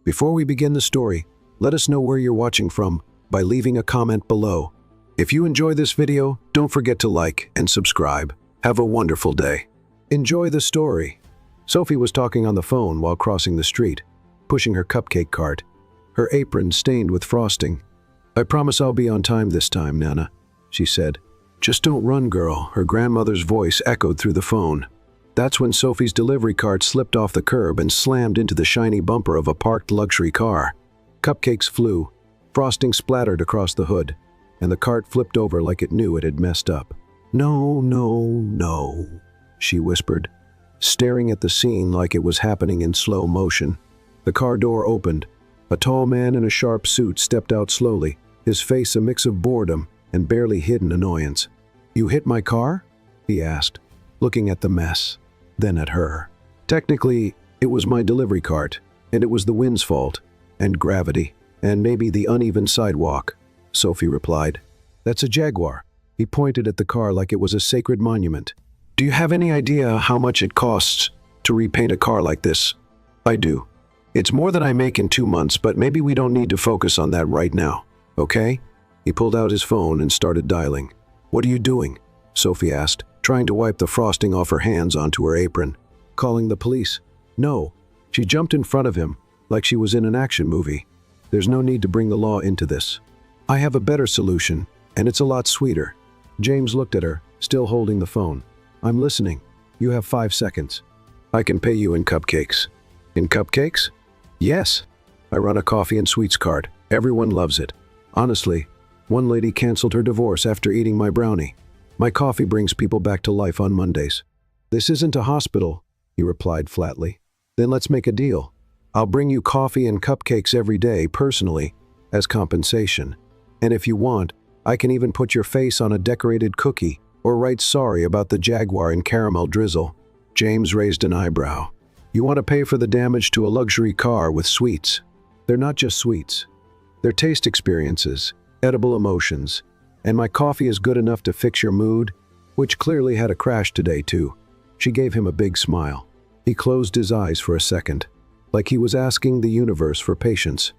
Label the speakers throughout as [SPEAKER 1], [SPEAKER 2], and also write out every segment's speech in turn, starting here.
[SPEAKER 1] Before we begin the story, let us know where you're watching from by leaving a comment below. If you enjoy this video, don't forget to like and subscribe. Have a wonderful day. Enjoy the story. Sophie was talking on the phone while crossing the street, pushing her cupcake cart, her apron stained with frosting. "I promise I'll be on time this time, Nana," she said. "Just don't run, girl," her grandmother's voice echoed through the phone. That's when Sophie's delivery cart slipped off the curb and slammed into the shiny bumper of a parked luxury car. Cupcakes flew, frosting splattered across the hood, and the cart flipped over like it knew it had messed up. "No, no, no," she whispered, staring at the scene like it was happening in slow motion. The car door opened. A tall man in a sharp suit stepped out slowly, his face a mix of boredom and barely hidden annoyance. "You hit my car?" he asked, looking at the mess, then at her. "Technically, it was my delivery cart, and it was the wind's fault, and gravity, and maybe the uneven sidewalk," Sophie replied. "That's a Jaguar." He pointed at the car like it was a sacred monument. "Do you have any idea how much it costs to repaint a car like this?" "I do. It's more than I make in 2 months, but maybe we don't need to focus on that right now, okay?" He pulled out his phone and started dialing. "What are you doing?" Sophie asked, trying to wipe the frosting off her hands onto her apron. "Calling the police." "No." She jumped in front of him, like she was in an action movie. "There's no need to bring the law into this. I have a better solution, and it's a lot sweeter." James looked at her, still holding the phone. "I'm listening. You have 5 seconds. I can pay you in cupcakes." "In cupcakes?" "Yes. I run a coffee and sweets cart. Everyone loves it. Honestly, one lady canceled her divorce after eating my brownie. My coffee brings people back to life on Mondays." "This isn't a hospital," he replied flatly. "Then let's make a deal. I'll bring you coffee and cupcakes every day, personally, as compensation. And if you want, I can even put your face on a decorated cookie or write sorry about the Jaguar in caramel drizzle." James raised an eyebrow. "You want to pay for the damage to a luxury car with sweets. They're not just sweets. They're taste experiences, edible emotions. And my coffee is good enough to fix your mood," which clearly had a crash today too. She gave him a big smile. He closed his eyes for a second, like he was asking the universe for patience,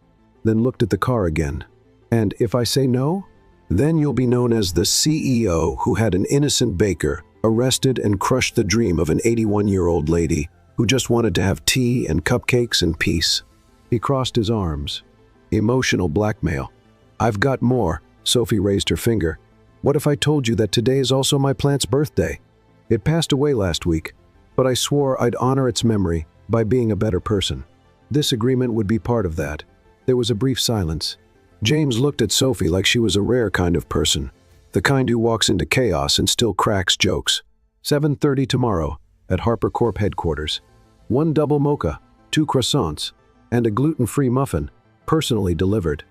[SPEAKER 1] then looked at the car again. "And if I say no? Then you'll be known as the CEO who had an innocent baker arrested and crushed the dream of an 81-year-old lady who just wanted to have tea and cupcakes and peace." He crossed his arms. Emotional blackmail. "I've got more." Sophie raised her finger. "What if I told you that today is also my plant's birthday? It passed away last week, but I swore I'd honor its memory by being a better person. This agreement would be part of that." There was a brief silence. James looked at Sophie like she was a rare kind of person, the kind who walks into chaos and still cracks jokes. 7:30 tomorrow at Harper Corp headquarters. 1 double mocha, 2 croissants, and a gluten-free muffin, personally delivered.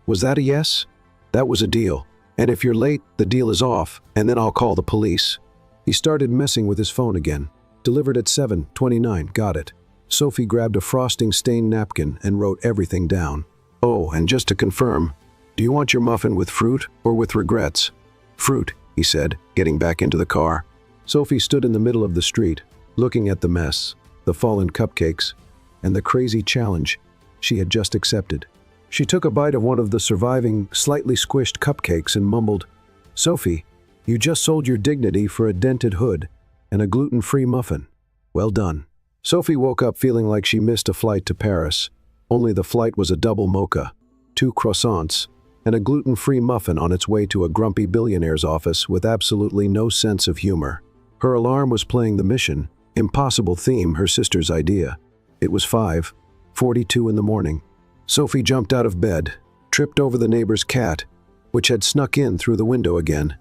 [SPEAKER 1] Was that a yes? That was a deal. "And if you're late, the deal is off, and then I'll call the police." He started messing with his phone again. "Delivered at 7:29, got it." Sophie grabbed a frosting-stained napkin and wrote everything down. "Oh, and just to confirm, do you want your muffin with fruit or with regrets?" "Fruit," he said, getting back into the car. Sophie stood in the middle of the street, looking at the mess, the fallen cupcakes, and the crazy challenge she had just accepted. She took a bite of one of the surviving, slightly squished cupcakes and mumbled, "Sophie, you just sold your dignity for a dented hood and a gluten-free muffin. Well done." Sophie woke up feeling like she missed a flight to Paris. Only the flight was a double mocha, 2 croissants, and a gluten-free muffin on its way to a grumpy billionaire's office with absolutely no sense of humor. Her alarm was playing the Mission Impossible theme, her sister's idea. It was 5:42 in the morning. Sophie jumped out of bed, tripped over the neighbor's cat, which had snuck in through the window again,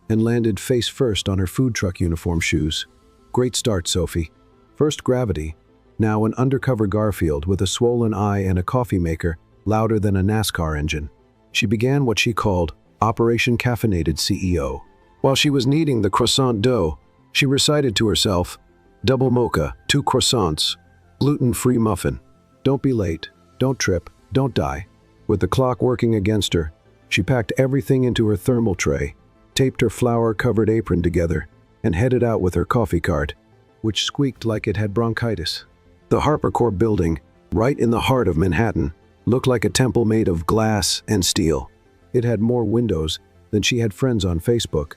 [SPEAKER 1] and landed face first on her food truck uniform shoes. Great start, Sophie. First gravity, now an undercover Garfield with a swollen eye and a coffee maker louder than a NASCAR engine. She began what she called Operation Caffeinated CEO. While she was kneading the croissant dough, she recited to herself, "Double mocha, 2 croissants, gluten-free muffin. Don't be late, don't trip, don't die." With the clock working against her, she packed everything into her thermal tray, taped her flour-covered apron together, and headed out with her coffee cart, which squeaked like it had bronchitis. The Harper Corp building, right in the heart of Manhattan, looked like a temple made of glass and steel. It had more windows than she had friends on Facebook.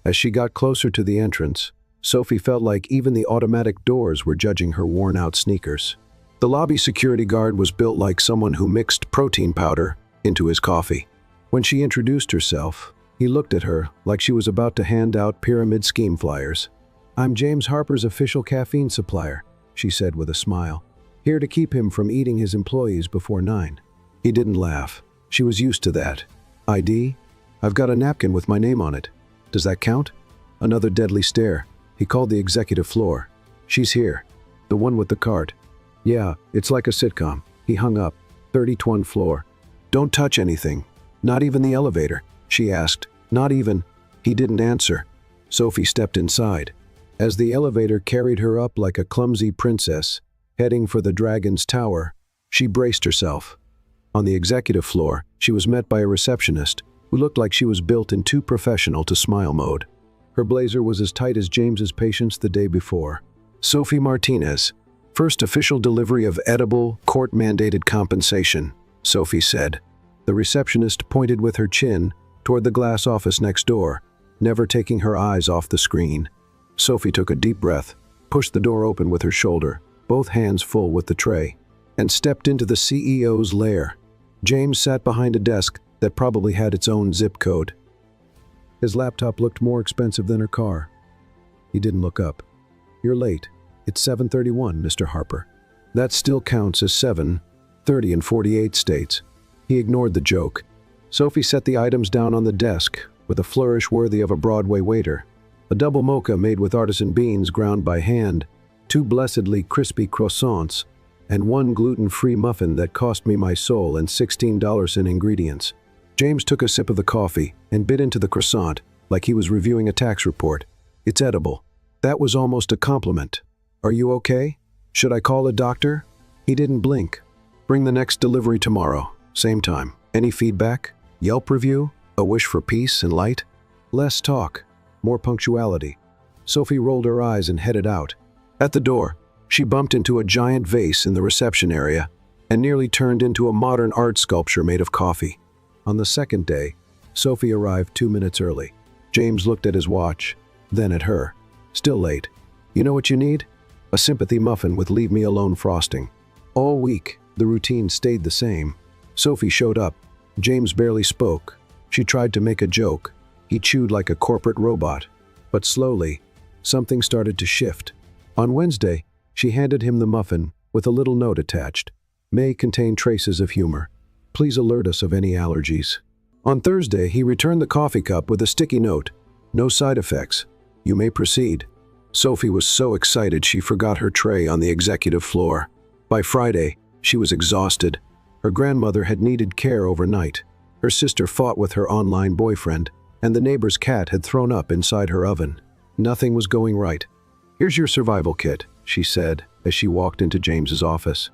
[SPEAKER 1] As she got closer to the entrance, Sophie felt like even the automatic doors were judging her worn-out sneakers. The lobby security guard was built like someone who mixed protein powder into his coffee. When she introduced herself, he looked at her like she was about to hand out pyramid scheme flyers. "I'm James Harper's official caffeine supplier," she said with a smile. "Here to keep him from eating his employees before 9. He didn't laugh. She was used to that. "ID? I've got a napkin with my name on it. Does that count?" Another deadly stare. He called the executive floor. "She's here. The one with the cart." "Yeah, it's like a sitcom." He hung up. 31st floor. "Don't touch anything. Not even the elevator?" she asked. "Not even." He didn't answer. Sophie stepped inside. As the elevator carried her up like a clumsy princess, heading for the Dragon's Tower, she braced herself. On the executive floor, she was met by a receptionist who looked like she was built in too professional to smile mode. Her blazer was as tight as James's patience the day before. "Sophie Martinez. First official delivery of edible, court-mandated compensation," Sophie said. The receptionist pointed with her chin toward the glass office next door, never taking her eyes off the screen. Sophie took a deep breath, pushed the door open with her shoulder, both hands full with the tray, and stepped into the CEO's lair. James sat behind a desk that probably had its own zip code. His laptop looked more expensive than her car. He didn't look up. "You're late. It's 7:31, Mr. Harper." "That still counts as 7:30 in 48 states. He ignored the joke. Sophie set the items down on the desk with a flourish worthy of a Broadway waiter. A double mocha made with artisan beans ground by hand, 2 blessedly crispy croissants, and 1 gluten-free muffin that cost me my soul and $16 in ingredients. James took a sip of the coffee and bit into the croissant like he was reviewing a tax report. "It's edible." That was almost a compliment. "Are you okay? Should I call a doctor?" He didn't blink. "Bring the next delivery tomorrow, same time. Any feedback? Yelp review? A wish for peace and light?" Less talk, more punctuality. Sophie rolled her eyes and headed out. At the door, she bumped into a giant vase in the reception area and nearly turned into a modern art sculpture made of coffee. On the second day, Sophie arrived 2 minutes early. James looked at his watch, then at her. "Still late. You know what you need? A sympathy muffin with leave me alone frosting." All week, the routine stayed the same. Sophie showed up. James barely spoke. She tried to make a joke. He chewed like a corporate robot. But slowly, something started to shift. On Wednesday, she handed him the muffin with a little note attached. "May contain traces of humor. Please alert us of any allergies." On Thursday, he returned the coffee cup with a sticky note. "No side effects. You may proceed." Sophie was so excited she forgot her tray on the executive floor. By Friday, she was exhausted. Her grandmother had needed care overnight. Her sister fought with her online boyfriend, and the neighbor's cat had thrown up inside her oven. Nothing was going right. "Here's your survival kit," she said as she walked into James's office.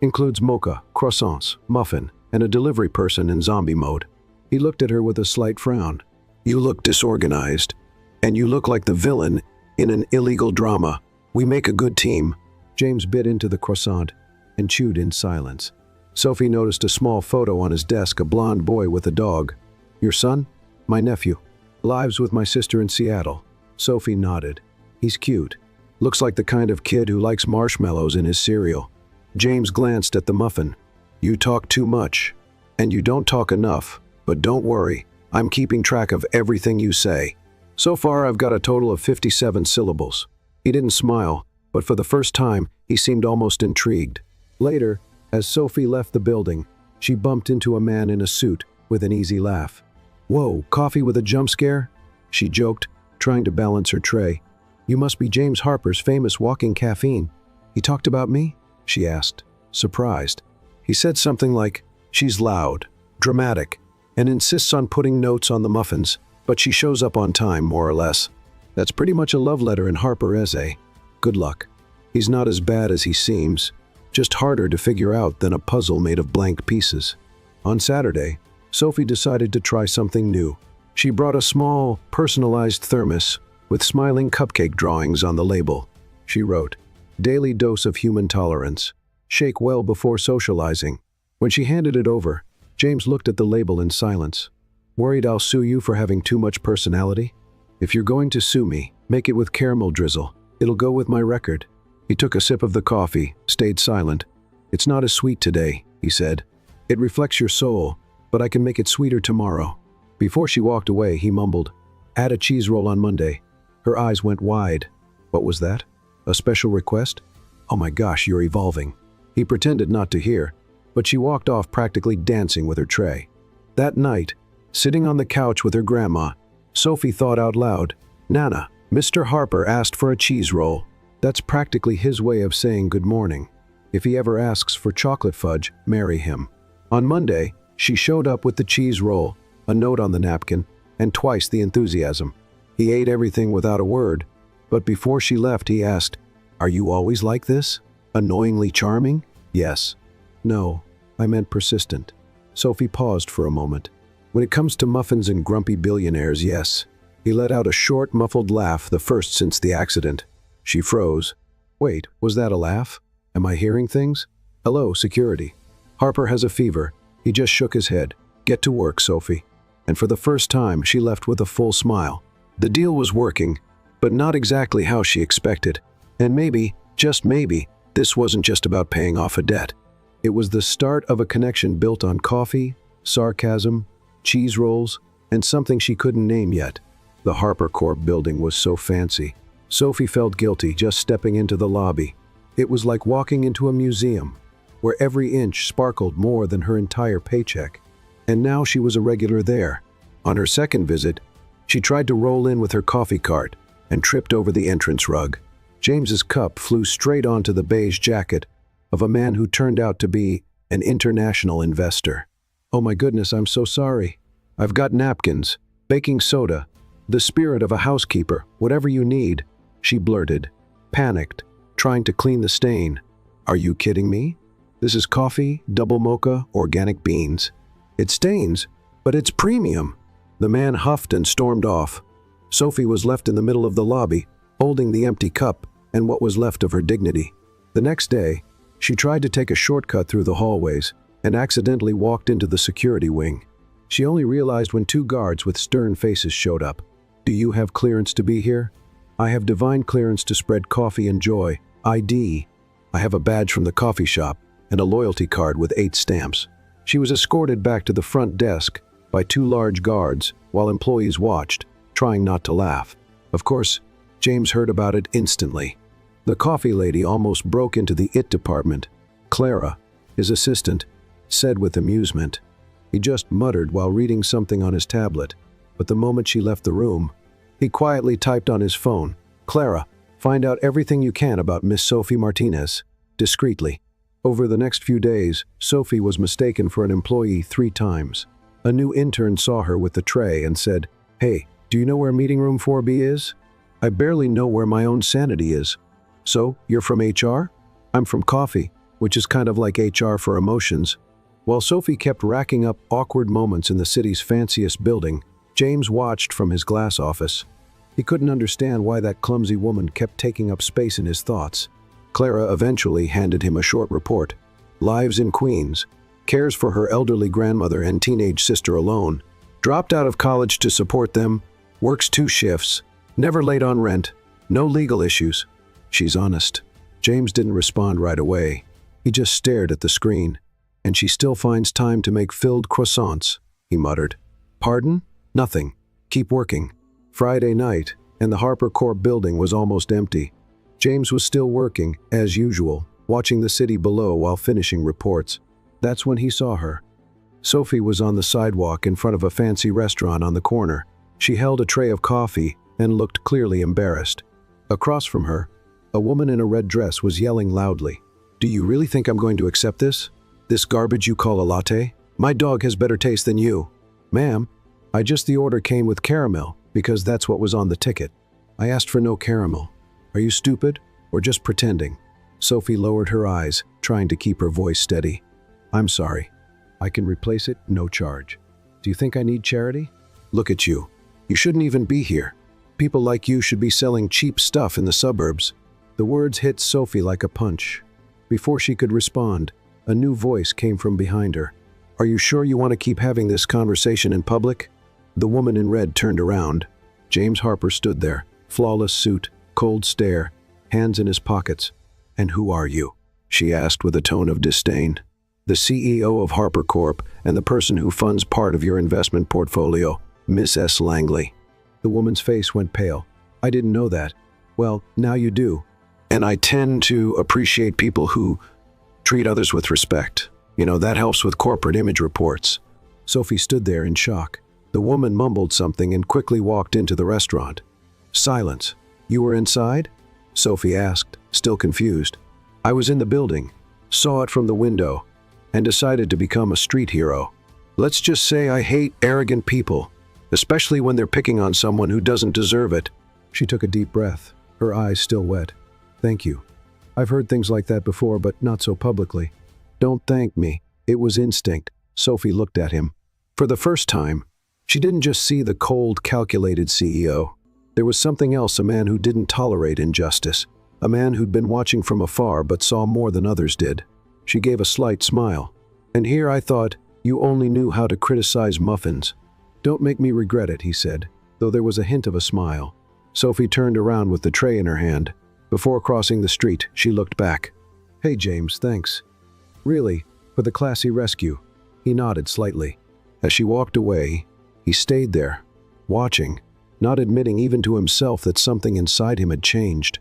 [SPEAKER 1] "Includes mocha, croissants, muffin, and a delivery person in zombie mode." He looked at her with a slight frown. "You look disorganized, and you look like the villain in an illegal drama. We make a good team." James bit into the croissant and chewed in silence. Sophie noticed a small photo on his desk, a blonde boy with a dog. "Your son?" "My nephew. Lives with my sister in Seattle." Sophie nodded. "He's cute. Looks like the kind of kid who likes marshmallows in his cereal." James glanced at the muffin. "You talk too much. And you don't talk enough. But don't worry, I'm keeping track of everything you say. So far, I've got a total of 57 syllables." He didn't smile, but for the first time, he seemed almost intrigued. Later, as Sophie left the building, she bumped into a man in a suit with an easy laugh. "Whoa, coffee with a jump scare?" she joked, trying to balance her tray. "You must be James Harper's famous walking caffeine." "He talked about me?" she asked, surprised. He said something like, "She's loud, dramatic, and insists on putting notes on the muffins, but she shows up on time, more or less. That's pretty much a love letter in Harper essay. Good luck. He's not as bad as he seems, just harder to figure out than a puzzle made of blank pieces." On Saturday, Sophie decided to try something new. She brought a small, personalized thermos with smiling cupcake drawings on the label. She wrote, "Daily dose of human tolerance." shake well before socializing. When she handed it over, James looked at the label in silence. Worried I'll sue you for having too much personality? If you're going to sue me, make it with caramel drizzle. It'll go with my record. He took a sip of the coffee, stayed silent. It's not as sweet today, he said. It reflects your soul, but I can make it sweeter tomorrow. Before she walked away, he mumbled, add a cheese roll on Monday. Her eyes went wide. What was that? A special request? Oh my gosh, you're evolving. He pretended not to hear, but she walked off practically dancing with her tray. That night, sitting on the couch with her grandma, Sophie thought out loud, Nana, Mr. Harper asked for a cheese roll. That's practically his way of saying good morning. If he ever asks for chocolate fudge, marry him. On Monday, she showed up with the cheese roll, a note on the napkin, and twice the enthusiasm. He ate everything without a word, but before she left he asked, are you always like this? Annoyingly charming? Yes. No, I meant persistent. Sophie paused for a moment. When it comes to muffins and grumpy billionaires, yes. He let out a short, muffled laugh, the first since the accident. She froze. Wait, was that a laugh? Am I hearing things? Hello, security. Harper has a fever. He just shook his head. Get to work, Sophie. And for the first time, she left with a full smile. The deal was working, but not exactly how she expected. And maybe, just maybe, this wasn't just about paying off a debt. It was the start of a connection built on coffee, sarcasm, cheese rolls, and something she couldn't name yet. The Harper Corp building was so fancy. Sophie felt guilty just stepping into the lobby. It was like walking into a museum, where every inch sparkled more than her entire paycheck. And now she was a regular there. On her second visit, she tried to roll in with her coffee cart and tripped over the entrance rug. James's cup flew straight onto the beige jacket of a man who turned out to be an international investor. Oh my goodness, I'm so sorry. I've got napkins, baking soda, the spirit of a housekeeper, whatever you need, she blurted, panicked, trying to clean the stain. Are you kidding me? This is coffee, double mocha, organic beans. It stains, but it's premium. The man huffed and stormed off. Sophie was left in the middle of the lobby, holding the empty cup and what was left of her dignity. The next day, she tried to take a shortcut through the hallways and accidentally walked into the security wing. She only realized when two guards with stern faces showed up. Do you have clearance to be here? I have divine clearance to spread coffee and joy. ID. I have a badge from the coffee shop and a loyalty card with 8 stamps. She was escorted back to the front desk by 2 large guards while employees watched, trying not to laugh. Of course, James heard about it instantly. The coffee lady almost broke into the IT department. Clara, his assistant, said with amusement. He just muttered while reading something on his tablet, but the moment she left the room, he quietly typed on his phone, Clara, find out everything you can about Miss Sophie Martinez, discreetly. Over the next few days, Sophie was mistaken for an employee 3 times. A new intern saw her with the tray and said, Hey, do you know where meeting room 4B is? I barely know where my own sanity is. So, you're from HR? I'm from coffee, which is kind of like HR for emotions. While Sophie kept racking up awkward moments in the city's fanciest building, James watched from his glass office. He couldn't understand why that clumsy woman kept taking up space in his thoughts. Clara eventually handed him a short report. Lives in Queens. Cares for her elderly grandmother and teenage sister alone. Dropped out of college to support them. Works 2 shifts. Never late on rent. No legal issues. She's honest. James didn't respond right away. He just stared at the screen. And she still finds time to make filled croissants, he muttered. Pardon? Nothing. Keep working. Friday night, and the Harper Corp building was almost empty. James was still working, as usual, watching the city below while finishing reports. That's when he saw her. Sophie was on the sidewalk in front of a fancy restaurant on the corner. She held a tray of coffee and looked clearly embarrassed. Across from her, a woman in a red dress was yelling loudly. Do you really think I'm going to accept this? This garbage you call a latte? My dog has better taste than you. Ma'am, the order came with caramel because that's what was on the ticket. I asked for no caramel. Are you stupid or just pretending? Sophie lowered her eyes, trying to keep her voice steady. I'm sorry. I can replace it, no charge. Do you think I need charity? Look at you. You shouldn't even be here. People like you should be selling cheap stuff in the suburbs. The words hit Sophie like a punch. Before she could respond, a new voice came from behind her. "Are you sure you want to keep having this conversation in public?" The woman in red turned around. James Harper stood there, flawless suit, cold stare, hands in his pockets. "And who are you?" she asked with a tone of disdain. "The CEO of Harper Corp and the person who funds part of your investment portfolio, Miss S. Langley." The woman's face went pale. "I didn't know that." "Well, now you do. And I tend to appreciate people who treat others with respect. You know, that helps with corporate image reports." Sophie stood there in shock. The woman mumbled something and quickly walked into the restaurant. Silence. "You were inside?" Sophie asked, still confused. "I was in the building, saw it from the window, and decided to become a street hero. Let's just say I hate arrogant people, especially when they're picking on someone who doesn't deserve it." She took a deep breath, her eyes still wet. "Thank you. I've heard things like that before, but not so publicly." "Don't thank me. It was instinct." Sophie looked at him. For the first time, she didn't just see the cold, calculated CEO. There was something else, a man who didn't tolerate injustice, a man who'd been watching from afar but saw more than others did. She gave a slight smile. "And here I thought you only knew how to criticize muffins." "Don't make me regret it," he said, though there was a hint of a smile. Sophie turned around with the tray in her hand. Before crossing the street, she looked back. "Hey, James, thanks. Really, for the classy rescue." He nodded slightly. As she walked away, he stayed there, watching, not admitting even to himself that something inside him had changed.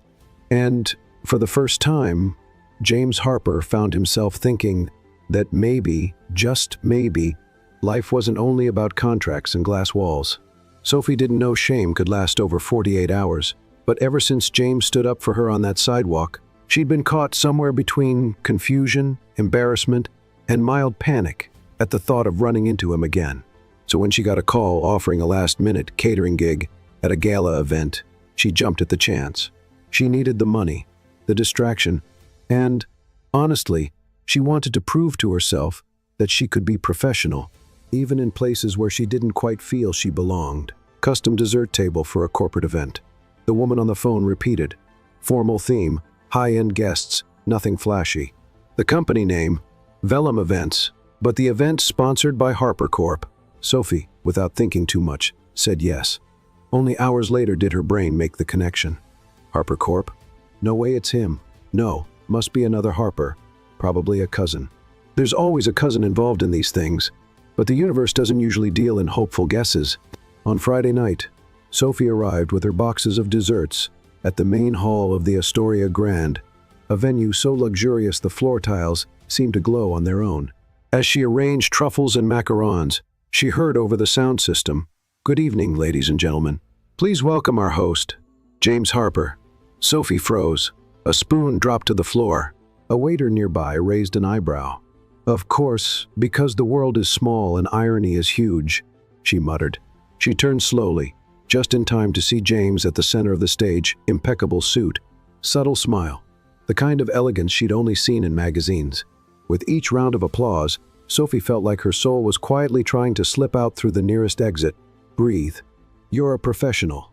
[SPEAKER 1] And, for the first time, James Harper found himself thinking that maybe, just maybe, life wasn't only about contracts and glass walls. Sophie didn't know shame could last over 48 hours, but ever since James stood up for her on that sidewalk, she'd been caught somewhere between confusion, embarrassment, and mild panic at the thought of running into him again. So when she got a call offering a last-minute catering gig at a gala event, she jumped at the chance. She needed the money, the distraction, and, honestly, she wanted to prove to herself that she could be professional, even in places where she didn't quite feel she belonged. Custom dessert table for a corporate event. The woman on the phone repeated. Formal theme, high-end guests, nothing flashy. The company name, Vellum Events, but the event sponsored by Harper Corp. Sophie, without thinking too much, said yes. Only hours later did her brain make the connection. Harper Corp? No way it's him. No, must be another Harper. Probably a cousin. There's always a cousin involved in these things, but the universe doesn't usually deal in hopeful guesses. On Friday night, Sophie arrived with her boxes of desserts at the main hall of the Astoria Grand, a venue so luxurious the floor tiles seemed to glow on their own. As she arranged truffles and macarons, she heard over the sound system, "Good evening, ladies and gentlemen. Please welcome our host, James Harper." Sophie froze. A spoon dropped to the floor. A waiter nearby raised an eyebrow. "Of course, because the world is small and irony is huge," she muttered. She turned slowly, just in time to see James at the center of the stage, impeccable suit, subtle smile, the kind of elegance she'd only seen in magazines. With each round of applause, Sophie felt like her soul was quietly trying to slip out through the nearest exit. Breathe. You're a professional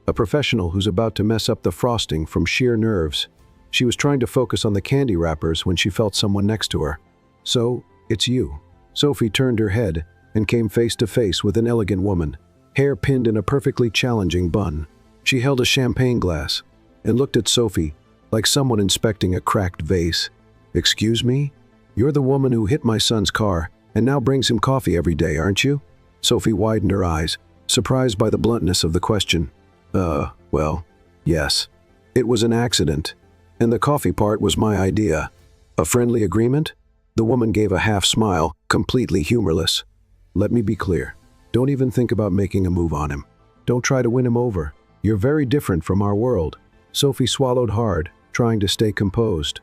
[SPEAKER 1] who's about to mess up the frosting from sheer nerves. She was trying to focus on the candy wrappers when she felt someone next to her. "So, it's you." Sophie turned her head and came face to face with an elegant woman, hair pinned in a perfectly challenging bun. She held a champagne glass and looked at Sophie like someone inspecting a cracked vase. "Excuse me? You're the woman who hit my son's car and now brings him coffee every day, aren't you?" Sophie widened her eyes, surprised by the bluntness of the question. Well, yes. It was an accident, and the coffee part was my idea." "A friendly agreement?" The woman gave a half smile, completely humorless. "Let me be clear. Don't even think about making a move on him. Don't try to win him over. You're very different from our world." Sophie swallowed hard, trying to stay composed.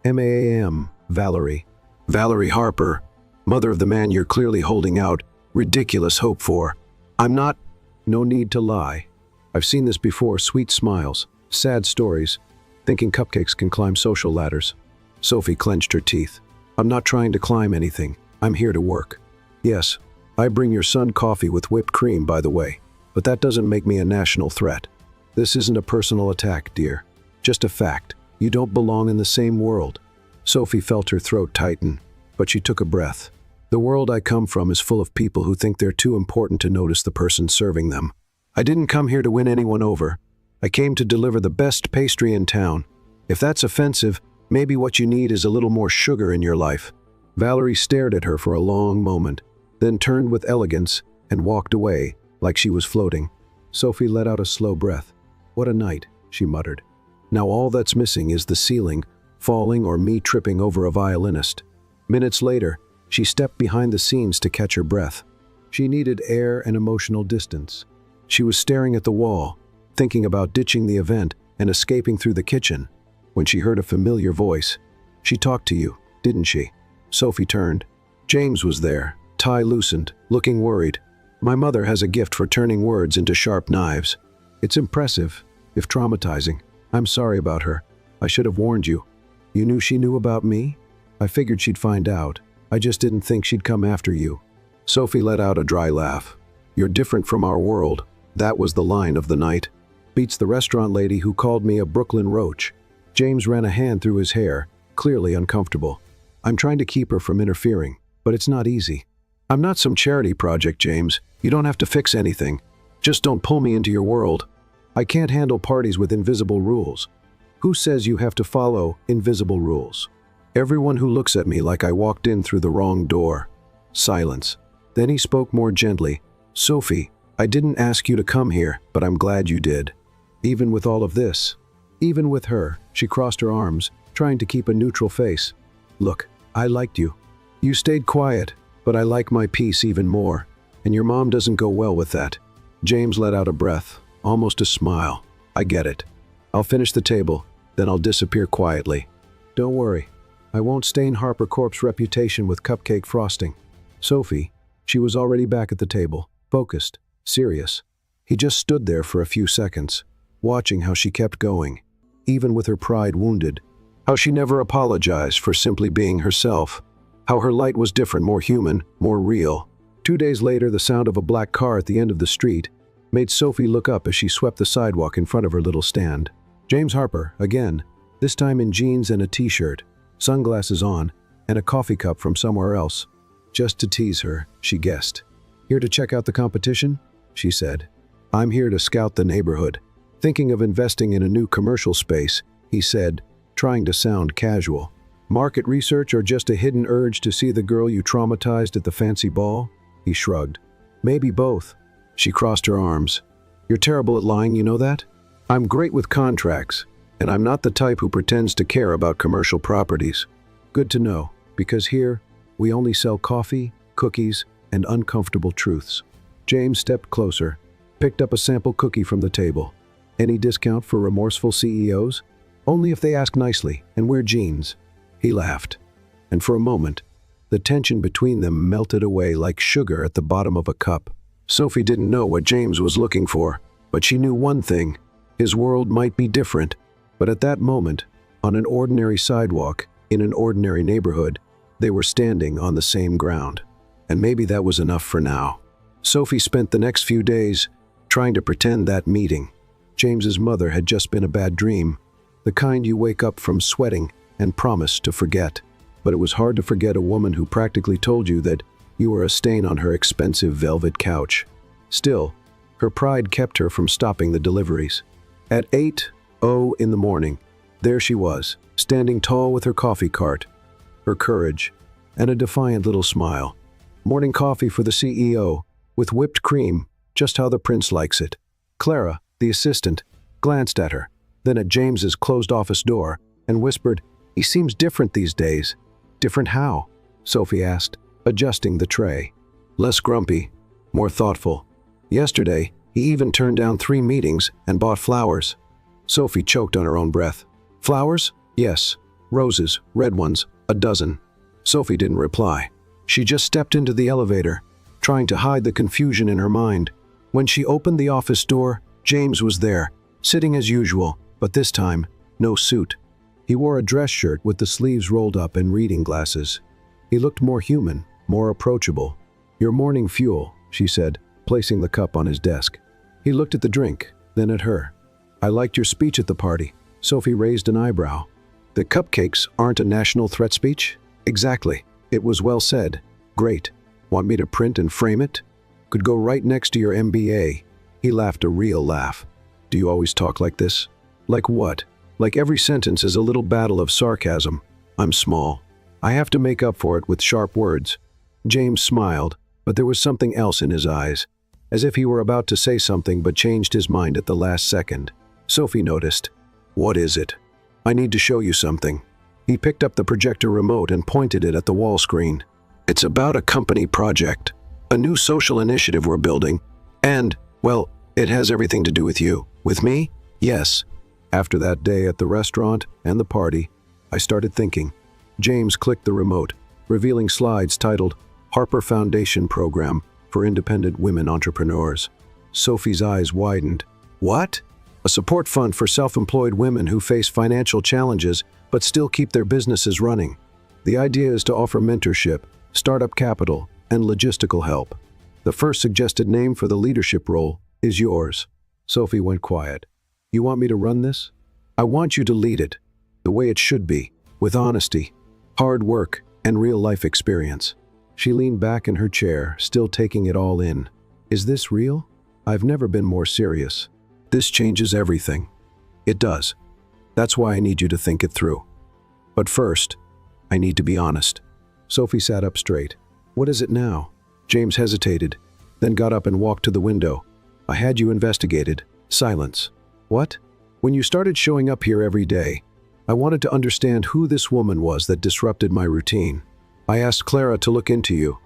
[SPEAKER 1] "MAAM, Valerie. Valerie Harper, mother of the man you're clearly holding out ridiculous hope for. I'm not." "No need to lie. I've seen this before, sweet smiles, sad stories, thinking cupcakes can climb social ladders." Sophie clenched her teeth. "I'm not trying to climb anything. I'm here to work. Yes, I bring your son coffee with whipped cream, by the way, but that doesn't make me a national threat. This isn't a personal attack, dear. Just a fact. You don't belong in the same world." Sophie felt her throat tighten, but she took a breath. The world I come from is full of people who think they're too important to notice the person serving them. I didn't come here to win anyone over. I came to deliver the best pastry in town. If that's offensive, maybe what you need is a little more sugar in your life. Valerie stared at her for a long moment, then turned with elegance and walked away like she was floating. Sophie let out a slow breath. What a night, she muttered. Now all that's missing is the ceiling falling or me tripping over a violinist. Minutes later, she stepped behind the scenes to catch her breath. She needed air and emotional distance. She was staring at the wall, thinking about ditching the event and escaping through the kitchen, when she heard a familiar voice. She talked to you, didn't she? Sophie turned. James was there, tie loosened, looking worried. My mother has a gift for turning words into sharp knives. It's impressive, if traumatizing. I'm sorry about her. I should have warned you. You knew she knew about me? I figured she'd find out. I just didn't think she'd come after you. Sophie let out a dry laugh. You're different from our world. That was the line of the night. Beats the restaurant lady who called me a Brooklyn roach. James ran a hand through his hair, clearly uncomfortable. I'm trying to keep her from interfering, but it's not easy. I'm not some charity project, James. You don't have to fix anything. Just don't pull me into your world. I can't handle parties with invisible rules. Who says you have to follow invisible rules? Everyone who looks at me like I walked in through the wrong door. Silence. Then he spoke more gently. Sophie, I didn't ask you to come here, but I'm glad you did. Even with all of this. Even with her, she crossed her arms, trying to keep a neutral face. Look, I liked you. You stayed quiet, but I like my peace even more. And your mom doesn't go well with that. James let out a breath, almost a smile. I get it. I'll finish the table, then I'll disappear quietly. Don't worry. I won't stain Harper Corp's reputation with cupcake frosting. Sophie, she was already back at the table, focused, serious. He just stood there for a few seconds, watching how she kept going, even with her pride wounded, how she never apologized for simply being herself, how her light was different, more human, more real. 2 days later, the sound of a black car at the end of the street made Sophie look up as she swept the sidewalk in front of her little stand. James Harper, again, this time in jeans and a t-shirt, sunglasses on, and a coffee cup from somewhere else. Just to tease her, she guessed. Here to check out the competition? She said. I'm here to scout the neighborhood. Thinking of investing in a new commercial space, he said, trying to sound casual. Market research or just a hidden urge to see the girl you traumatized at the fancy ball? He shrugged. Maybe both. She crossed her arms. You're terrible at lying, you know that? I'm great with contracts, and I'm not the type who pretends to care about commercial properties. Good to know, because here, we only sell coffee, cookies, and uncomfortable truths. James stepped closer, picked up a sample cookie from the table. Any discount for remorseful CEOs? Only if they ask nicely and wear jeans. He laughed, and for a moment, the tension between them melted away like sugar at the bottom of a cup. Sophie didn't know what James was looking for, but she knew one thing. His world might be different, but at that moment, on an ordinary sidewalk, in an ordinary neighborhood, they were standing on the same ground. And maybe that was enough for now. Sophie spent the next few days trying to pretend that meeting. James's mother had just been a bad dream, the kind you wake up from sweating and promise to forget. But it was hard to forget a woman who practically told you that you were a stain on her expensive velvet couch. Still, her pride kept her from stopping the deliveries. At 8:00 in the morning, there she was, standing tall with her coffee cart, her courage, and a defiant little smile. Morning coffee for the CEO, with whipped cream, just how the prince likes it. Clara, the assistant, glanced at her, then at James's closed office door, and whispered, "He seems different these days." "Different how?" Sophie asked, adjusting the tray. "Less grumpy, more thoughtful. Yesterday, he even turned down 3 meetings and bought flowers." Sophie choked on her own breath. "Flowers? Yes. Roses, red ones, a dozen." Sophie didn't reply. She just stepped into the elevator, trying to hide the confusion in her mind. When she opened the office door, James was there, sitting as usual, but this time, no suit. He wore a dress shirt with the sleeves rolled up and reading glasses. He looked more human, more approachable. "Your morning fuel," she said, placing the cup on his desk. He looked at the drink, then at her. "I liked your speech at the party." Sophie raised an eyebrow. The cupcakes aren't a national threat speech? Exactly. It was well said. Great. Want me to print and frame it? Could go right next to your MBA. He laughed a real laugh. Do you always talk like this? Like what? Like every sentence is a little battle of sarcasm. I'm small. I have to make up for it with sharp words. James smiled, but there was something else in his eyes, as if he were about to say something but changed his mind at the last second. Sophie noticed. What is it? I need to show you something. He picked up the projector remote and pointed it at the wall screen. It's about a company project, a new social initiative we're building, and, well, it has everything to do with you. With me? Yes. After that day at the restaurant and the party, I started thinking. James clicked the remote, revealing slides titled Harper Foundation Program for Independent Women Entrepreneurs. Sophie's eyes widened. What? A support fund for self-employed women who face financial challenges but still keep their businesses running. The idea is to offer mentorship, startup capital, and logistical help. The first suggested name for the leadership role is yours. Sophie went quiet. You want me to run this? I want you to lead it, the way it should be, with honesty, hard work, and real-life experience. She leaned back in her chair, still taking it all in. Is this real? I've never been more serious. This changes everything. It does. That's why I need you to think it through. But first, I need to be honest. Sophie sat up straight. What is it now? James hesitated, then got up and walked to the window. I had you investigated. Silence. What? When you started showing up here every day, I wanted to understand who this woman was that disrupted my routine. I asked Clara to look into you,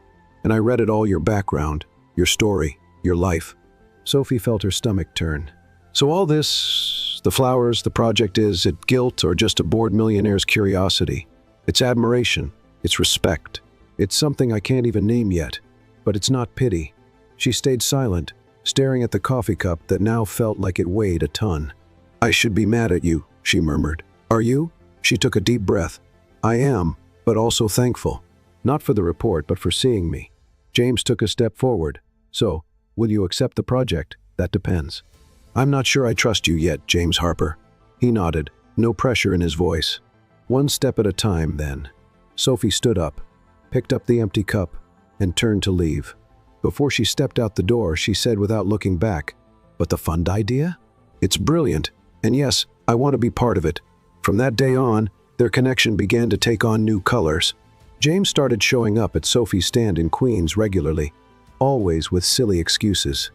[SPEAKER 1] and I read all your background, your story, your life. Sophie felt her stomach turn. So all this, the flowers, the project, is it guilt or just a bored millionaire's curiosity? It's admiration. It's respect. It's something I can't even name yet. But it's not pity. She stayed silent, staring at the coffee cup that now felt like it weighed a ton. I should be mad at you, she murmured. Are you? She took a deep breath. I am, but also thankful. Not for the report, but for seeing me. James took a step forward. So, will you accept the project? That depends. I'm not sure I trust you yet, James Harper. He nodded, no pressure in his voice. One step at a time, then. Sophie stood up, picked up the empty cup, and turned to leave. Before she stepped out the door, she said without looking back, "But the fund idea? It's brilliant, and yes, I want to be part of it." From that day on, their connection began to take on new colors. James started showing up at Sophie's stand in Queens regularly, always with silly excuses.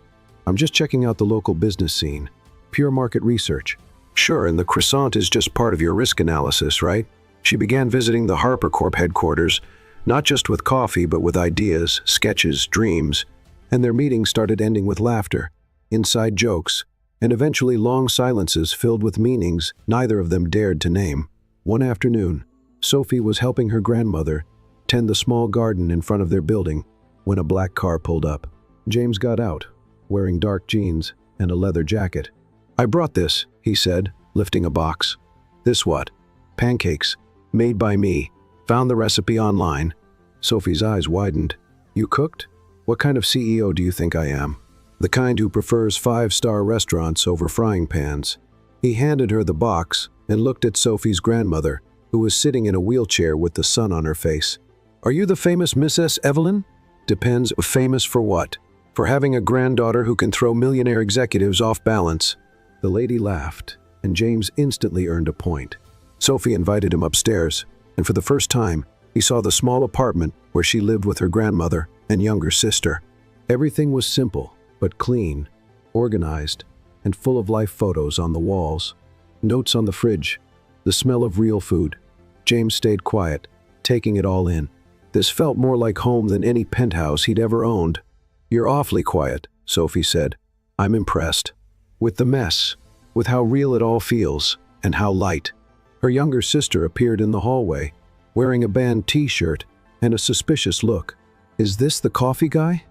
[SPEAKER 1] I'm just checking out the local business scene. Pure market research. Sure, and the croissant is just part of your risk analysis, right? She began visiting the Harper Corp headquarters, not just with coffee, but with ideas, sketches, dreams. And their meetings started ending with laughter, inside jokes, and eventually long silences filled with meanings neither of them dared to name. One afternoon, Sophie was helping her grandmother tend the small garden in front of their building when a black car pulled up. James got out, wearing dark jeans and a leather jacket. I brought this, he said, lifting a box. This what? Pancakes, made by me. Found the recipe online. Sophie's eyes widened. You cooked? What kind of CEO do you think I am? The kind who prefers five-star restaurants over frying pans. He handed her the box and looked at Sophie's grandmother, who was sitting in a wheelchair with the sun on her face. Are you the famous Mrs. Evelyn? Depends. Famous for what? For having a granddaughter who can throw millionaire executives off balance. The lady laughed, and James instantly earned a point. Sophie invited him upstairs, and for the first time, he saw the small apartment where she lived with her grandmother and younger sister. Everything was simple, but clean, organized, and full of life photos on the walls, notes on the fridge, the smell of real food. James stayed quiet, taking it all in. This felt more like home than any penthouse he'd ever owned. You're awfully quiet, Sophie said. I'm impressed. With the mess, with how real it all feels, and how light. Her younger sister appeared in the hallway, wearing a band t-shirt and a suspicious look. Is this the coffee guy?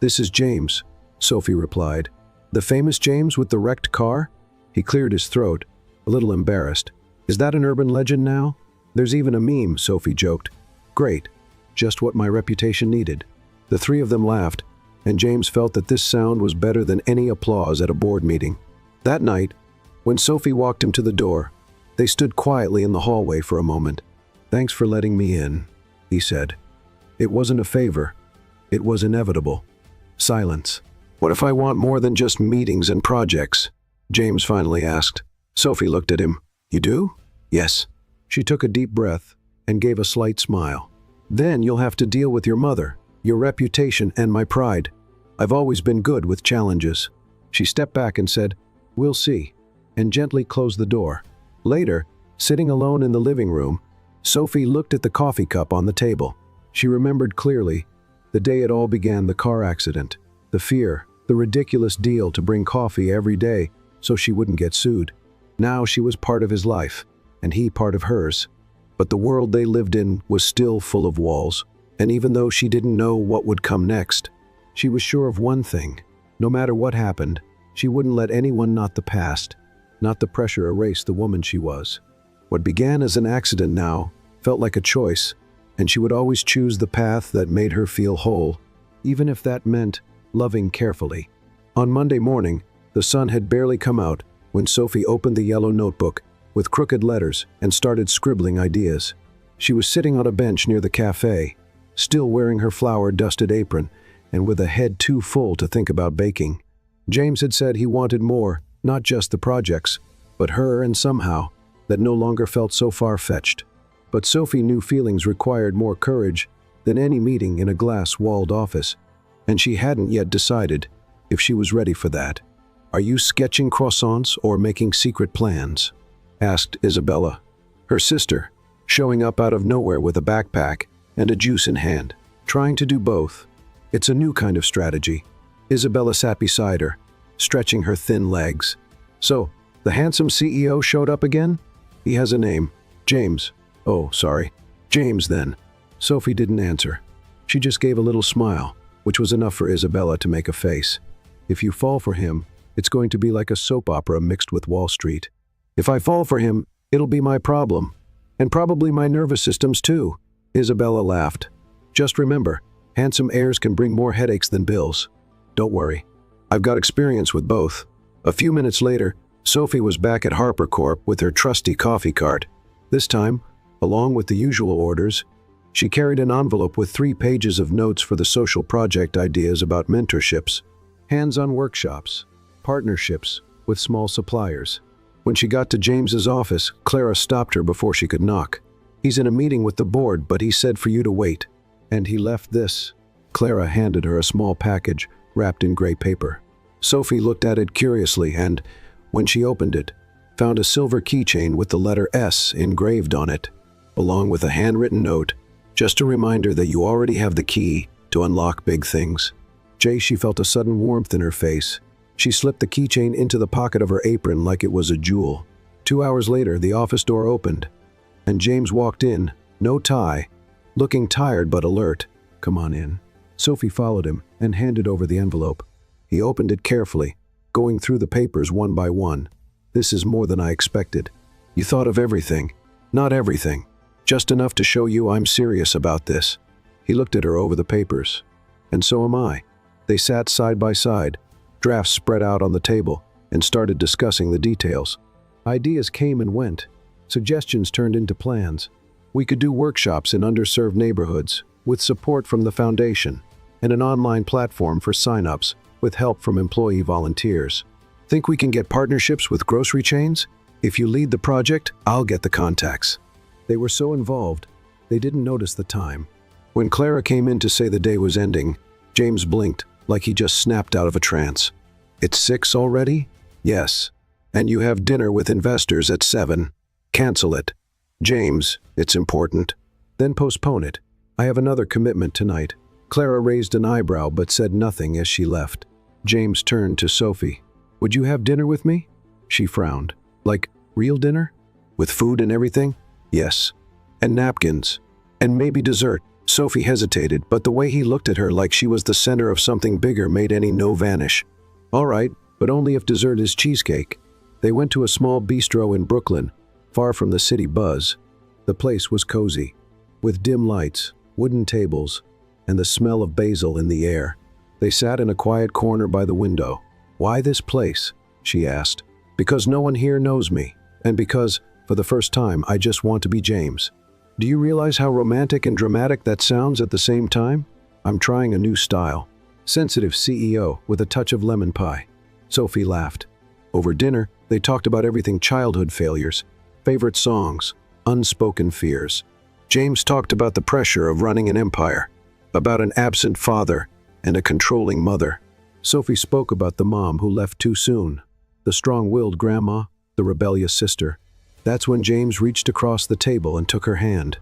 [SPEAKER 1] This is James, Sophie replied. The famous James with the wrecked car? He cleared his throat, a little embarrassed. Is that an urban legend now? There's even a meme, Sophie joked. Great. Just what my reputation needed. The three of them laughed, and James felt that this sound was better than any applause at a board meeting. That night, when Sophie walked him to the door, They stood quietly in the hallway for a moment. "Thanks for letting me in," he said. It wasn't a favor. It was inevitable. Silence. "What if I want more than just meetings and projects?" James finally asked. Sophie looked at him. "You do?" "Yes." She took a deep breath and gave a slight smile. "Then you'll have to deal with your mother, your reputation, and my pride. I've always been good with challenges." She stepped back and said, "We'll see," and gently closed the door. Later, sitting alone in the living room, Sophie looked at the coffee cup on the table. She remembered clearly the day it all began, the car accident, the fear, the ridiculous deal to bring coffee every day so she wouldn't get sued. Now she was part of his life, and he part of hers. But the world they lived in was still full of walls, and even though she didn't know what would come next, she was sure of one thing. No matter what happened, she wouldn't let anyone, not the past, not the pressure, erase the woman she was. What began as an accident now felt like a choice, and she would always choose the path that made her feel whole, even if that meant loving carefully. On Monday morning, the sun had barely come out when Sophie opened the yellow notebook with crooked letters and started scribbling ideas. She was sitting on a bench near the cafe, still wearing her flour-dusted apron and with a head too full to think about baking. James had said he wanted more, not just the projects, but her, and somehow that no longer felt so far-fetched. But Sophie knew feelings required more courage than any meeting in a glass-walled office, and she hadn't yet decided if she was ready for that. "Are you sketching croissants or making secret plans?" asked Isabella, her sister, showing up out of nowhere with a backpack and a juice in hand. "Trying to do both. It's a new kind of strategy." Isabella sat beside her, stretching her thin legs. "So, the handsome CEO showed up again? He has a name. James. Oh, sorry. James, then." Sophie didn't answer. She just gave a little smile, which was enough for Isabella to make a face. "If you fall for him, it's going to be like a soap opera mixed with Wall Street. If I fall for him, it'll be my problem. And probably my nervous systems too." Isabella laughed. "Just remember, handsome heirs can bring more headaches than bills. Don't worry. I've got experience with both." A few minutes later, Sophie was back at Harper Corp with her trusty coffee cart. This time, along with the usual orders, she carried an envelope with 3 pages of notes for the social project ideas about mentorships, hands-on workshops, partnerships with small suppliers. When she got to James's office, Clara stopped her before she could knock. "He's in a meeting with the board, but he said for you to wait. And he left this." Clara handed her a small package wrapped in gray paper. Sophie looked at it curiously and, when she opened it, found a silver keychain with the letter S engraved on it, along with a handwritten note, "Just a reminder that you already have the key to unlock big things." She felt a sudden warmth in her face. She slipped the keychain into the pocket of her apron like it was a jewel. 2 hours later, the office door opened, and James walked in, no tie, looking tired but alert. "Come on in." Sophie followed him and handed over the envelope. He opened it carefully, going through the papers one by one. "This is more than I expected. You thought of everything." "Not everything. Just enough to show you I'm serious about this." He looked at her over the papers. "And so am I." They sat side by side, drafts spread out on the table, and started discussing the details. Ideas came and went. Suggestions turned into plans. We could do workshops in underserved neighborhoods, with support from the foundation, and an online platform for sign-ups, with help from employee volunteers. "Think we can get partnerships with grocery chains? If you lead the project, I'll get the contacts." They were so involved, they didn't notice the time. When Clara came in to say the day was ending, James blinked, like he just snapped out of a trance. "It's 6 already?" "Yes. And you have dinner with investors at 7. Cancel it." "James, it's important." "Then postpone it. I have another commitment tonight." Clara raised an eyebrow but said nothing as she left. James turned to Sophie. "Would you have dinner with me?" She frowned. "Like, real dinner? With food and everything?" "Yes. And napkins. And maybe dessert." Sophie hesitated, but the way he looked at her like she was the center of something bigger made any no vanish. "All right, but only if dessert is cheesecake." They went to a small bistro in Brooklyn, far from the city buzz. The place was cozy, with dim lights, wooden tables, and the smell of basil in the air. They sat in a quiet corner by the window. "Why this place?" she asked. "Because no one here knows me, and because For the first time, I just want to be James. Do you realize how romantic and dramatic that sounds at the same time? I'm trying a new style. Sensitive CEO with a touch of lemon pie. Sophie laughed. Over dinner, they talked about everything: childhood failures, favorite songs, unspoken fears. James talked about the pressure of running an empire, about an absent father and a controlling mother. Sophie spoke about the mom who left too soon, the strong-willed grandma, the rebellious sister. That's when James reached across the table and took her hand.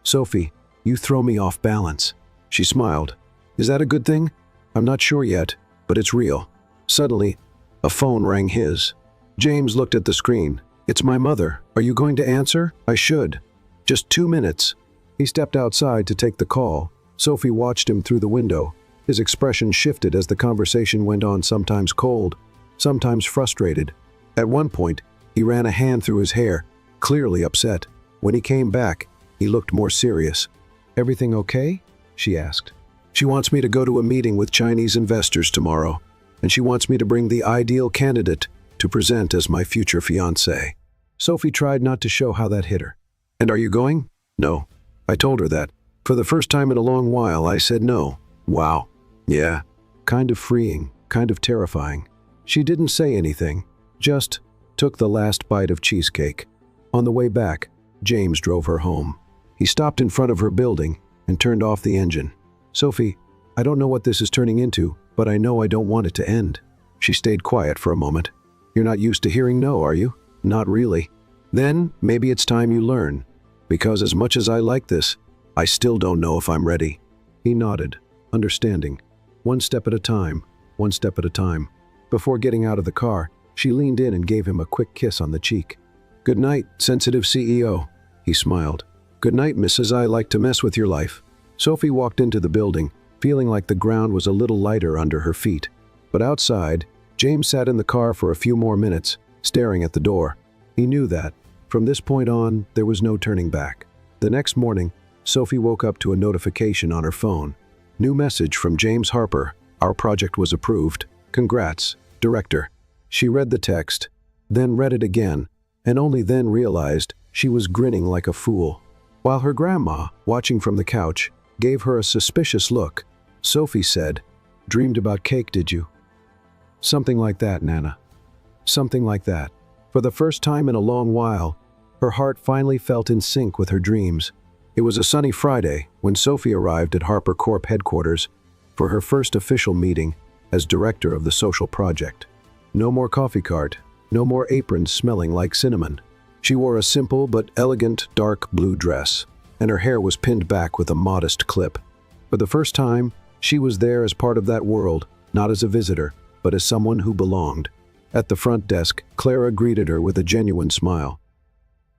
[SPEAKER 1] "Sophie, you throw me off balance." She smiled. "Is that a good thing?" "I'm not sure yet, but it's real." Suddenly, a phone rang his. James looked at the screen. "It's my mother. Are you going to answer?" "I should. Just 2 minutes." He stepped outside to take the call. Sophie watched him through the window. His expression shifted as the conversation went on, sometimes cold, sometimes frustrated. At one point, he ran a hand through his hair, clearly upset. When he came back, he looked more serious. "Everything okay?" she asked. "She wants me to go to a meeting with Chinese investors tomorrow, and she wants me to bring the ideal candidate to present as my future fiancé." Sophie tried not to show how that hit her. "And are you going?" "No." I told her that. For the first time in a long while, I said no. Wow. Yeah. Kind of freeing, kind of terrifying. She didn't say anything, just took the last bite of cheesecake. On the way back, James drove her home. He stopped in front of her building and turned off the engine. "Sophie, I don't know what this is turning into, but I know I don't want it to end." She stayed quiet for a moment. "You're not used to hearing no, are you?" "Not really." "Then maybe it's time you learn. Because as much as I like this, I still don't know if I'm ready." He nodded, understanding. One step at a time, one step at a time. Before getting out of the car, she leaned in and gave him a quick kiss on the cheek. "Good night, sensitive CEO." He smiled. "Good night, Mrs. I like to mess with your life." Sophie walked into the building, feeling like the ground was a little lighter under her feet. But outside, James sat in the car for a few more minutes, staring at the door. He knew that, from this point on, there was no turning back. The next morning, Sophie woke up to a notification on her phone. New message from James Harper. "Our project was approved. Congrats, Director." She read the text, then read it again, and only then realized she was grinning like a fool. While her grandma, watching from the couch, gave her a suspicious look, Sophie said, "Dreamed about cake, did you?" "Something like that, Nana. Something like that." For the first time in a long while, her heart finally felt in sync with her dreams. It was a sunny Friday when Sophie arrived at Harper Corp headquarters for her first official meeting as director of the social project. No more coffee cart, no more aprons smelling like cinnamon. She wore a simple but elegant dark blue dress, and her hair was pinned back with a modest clip. For the first time, she was there as part of that world, not as a visitor, but as someone who belonged. At the front desk, Clara greeted her with a genuine smile.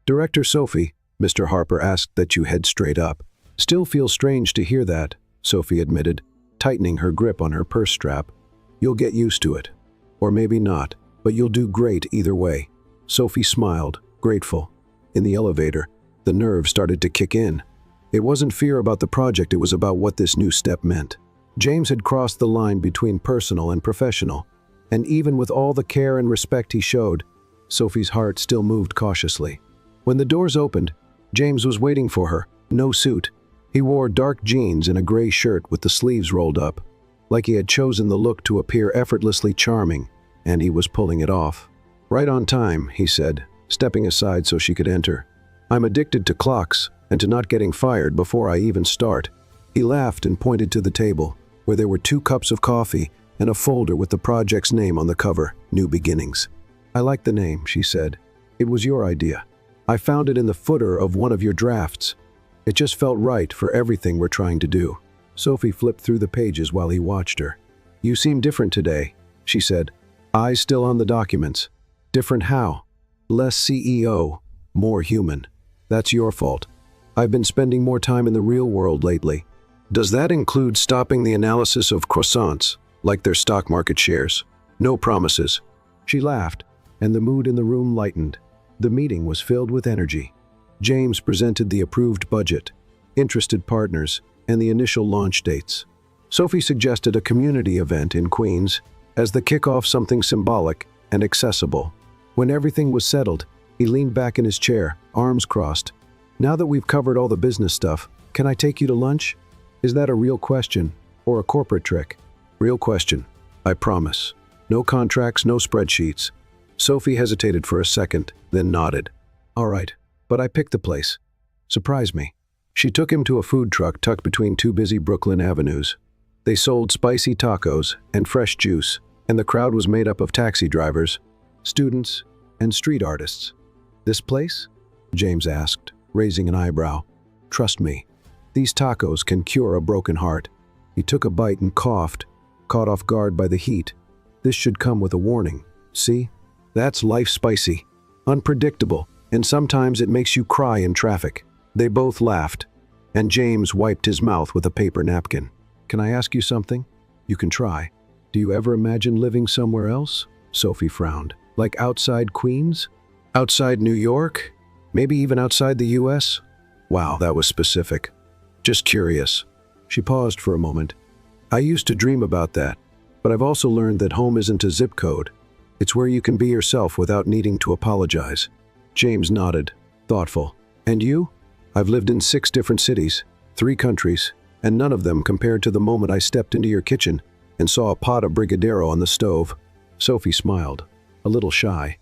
[SPEAKER 1] "Director Sophie," Mr. Harper asked that you head straight up. "Still feels strange to hear that," Sophie admitted, tightening her grip on her purse strap. "You'll get used to it. Or maybe not, but you'll do great either way." Sophie smiled, grateful. In the elevator, the nerves started to kick in. It wasn't fear about the project, it was about what this new step meant. James had crossed the line between personal and professional, and even with all the care and respect he showed, Sophie's heart still moved cautiously. When the doors opened, James was waiting for her, no suit. He wore dark jeans and a gray shirt with the sleeves rolled up, like he had chosen the look to appear effortlessly charming, and he was pulling it off. "Right on time," he said, stepping aside so she could enter. "I'm addicted to clocks and to not getting fired before I even start." He laughed and pointed to the table, where there were 2 cups of coffee and a folder with the project's name on the cover, New Beginnings. "I like the name," she said. "It was your idea. I found it in the footer of one of your drafts. It just felt right for everything we're trying to do." Sophie flipped through the pages while he watched her. "You seem different today," she said, eyes still on the documents. "Different how?" "Less CEO, more human. That's your fault. I've been spending more time in the real world lately." "Does that include stopping the analysis of croissants, like their stock market shares? No promises." She laughed, and the mood in the room lightened. The meeting was filled with energy. James presented the approved budget, interested partners, and the initial launch dates. Sophie suggested a community event in Queens as the kickoff, something symbolic and accessible. When everything was settled, He leaned back in his chair, arms crossed. Now that we've covered all the business stuff, can I take you to lunch? Is that a real question or a corporate trick? Real question, I promise. No contracts, no spreadsheets. Sophie hesitated for a second, then nodded. All right, but I picked the place. Surprise me. She took him to a food truck tucked between two busy Brooklyn avenues. They sold spicy tacos and fresh juice, and the crowd was made up of taxi drivers, students, and street artists. This place? James asked, raising an eyebrow. Trust me, these tacos can cure a broken heart. He took a bite and coughed, caught off guard by the heat. This should come with a warning. See? That's life spicy, unpredictable, and sometimes it makes you cry in traffic. They both laughed, and James wiped his mouth with a paper napkin. Can I ask you something? You can try. Do you ever imagine living somewhere else? Sophie frowned. Like outside Queens? Outside New York? Maybe even outside the US? Wow, that was specific. Just curious. She paused for a moment. I used to dream about that, but I've also learned that home isn't a zip code. It's where you can be yourself without needing to apologize. James nodded, thoughtful. And you? I've lived in 6 different cities, 3 countries, and none of them compared to the moment I stepped into your kitchen and saw a pot of brigadeiro on the stove. Sophie smiled, a little shy.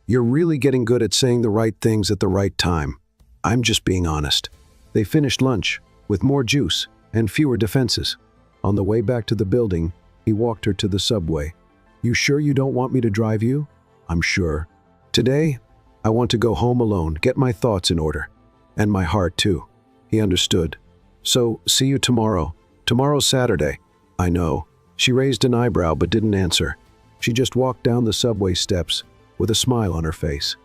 [SPEAKER 1] You're really getting good at saying the right things at the right time. I'm just being honest. They finished lunch, with more juice and fewer defenses. On the way back to the building, he walked her to the subway. You sure you don't want me to drive you? I'm sure. Today, I want to go home alone, get my thoughts in order. And my heart, too. He understood. So, see you tomorrow. Tomorrow's Saturday. I know. She raised an eyebrow but didn't answer. She just walked down the subway steps with a smile on her face.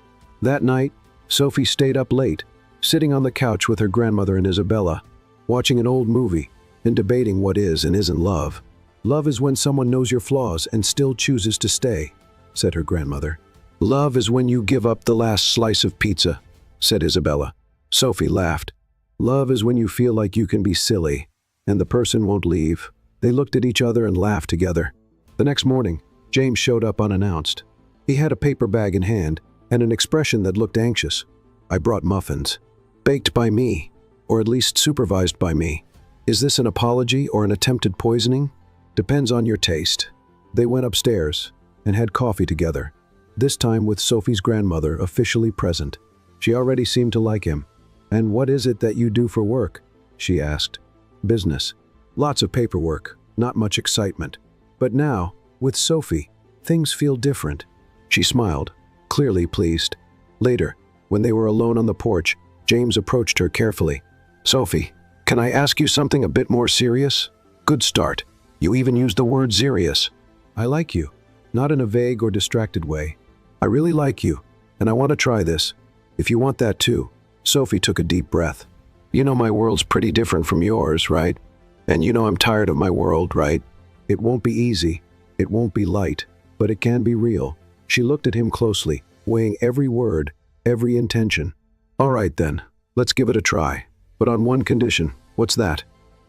[SPEAKER 1] That night, Sophie stayed up late, sitting on the couch with her grandmother and Isabella, watching an old movie and debating what is and isn't love. Love is when someone knows your flaws and still chooses to stay, said her grandmother. Love is when you give up the last slice of pizza, said Isabella. Sophie laughed. Love is when you feel like you can be silly, and the person won't leave. They looked at each other and laughed together. The next morning, James showed up unannounced. He had a paper bag in hand and an expression that looked anxious. I brought muffins. Baked by me, or at least supervised by me. Is this an apology or an attempted poisoning? Depends on your taste. They went upstairs and had coffee together, this time with Sophie's grandmother officially present. She already seemed to like him. And what is it that you do for work? She asked. Business. Lots of paperwork, not much excitement. But now, with Sophie, things feel different. She smiled, clearly pleased. Later, when they were alone on the porch, James approached her carefully. Sophie, can I ask you something a bit more serious? Good start. You even used the word serious. I like you, not in a vague or distracted way. I really like you, and I want to try this. If you want that too. Sophie took a deep breath. You know my world's pretty different from yours, right? And you know I'm tired of my world, right? It won't be easy. It won't be light, but it can be real. She looked at him closely, weighing every word, every intention. All right then, let's give it a try. But on one condition. What's that?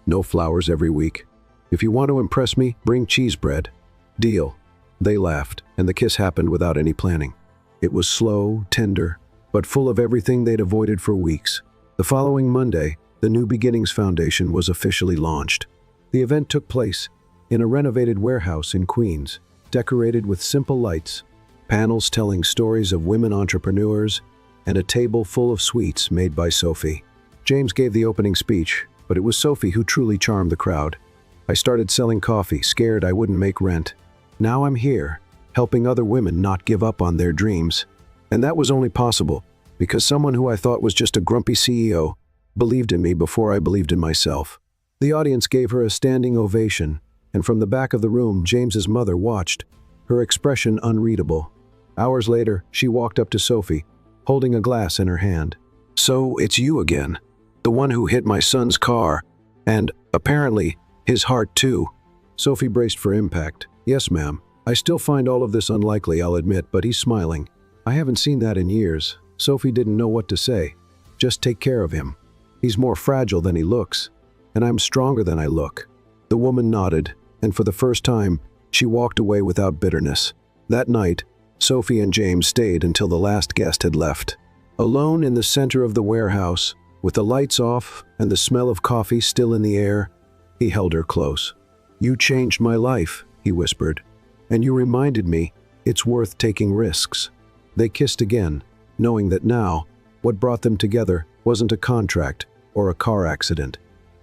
[SPEAKER 1] No flowers every week. If you want to impress me, bring cheese bread. Deal. They laughed, and the kiss happened without any planning. It was slow, tender, but full of everything they'd avoided for weeks. The following Monday, the New Beginnings Foundation was officially launched. The event took place in a renovated warehouse in Queens, decorated with simple lights, panels telling stories of women entrepreneurs, and a table full of sweets made by Sophie. James gave the opening speech, but it was Sophie who truly charmed the crowd. I started selling coffee, scared I wouldn't make rent. Now I'm here, helping other women not give up on their dreams. And that was only possible because someone who I thought was just a grumpy CEO believed in me before I believed in myself. The audience gave her a standing ovation, and from the back of the room, James's mother watched, her expression unreadable. Hours later, she walked up to Sophie, holding a glass in her hand. So it's you again, the one who hit my son's car, and, apparently, his heart too. Sophie braced for impact. Yes, ma'am. I still find all of this unlikely, I'll admit, but he's smiling. I haven't seen that in years. Sophie didn't know what to say. Just take care of him. He's more fragile than he looks, and I'm stronger than I look. The woman nodded, and for the first time, she walked away without bitterness. That night, Sophie and James stayed until the last guest had left. Alone in the center of the warehouse, with the lights off and the smell of coffee still in the air, he held her close. "You changed my life," he whispered, "and you reminded me it's worth taking risks." They kissed again, knowing that now, what brought them together wasn't a contract or a car accident.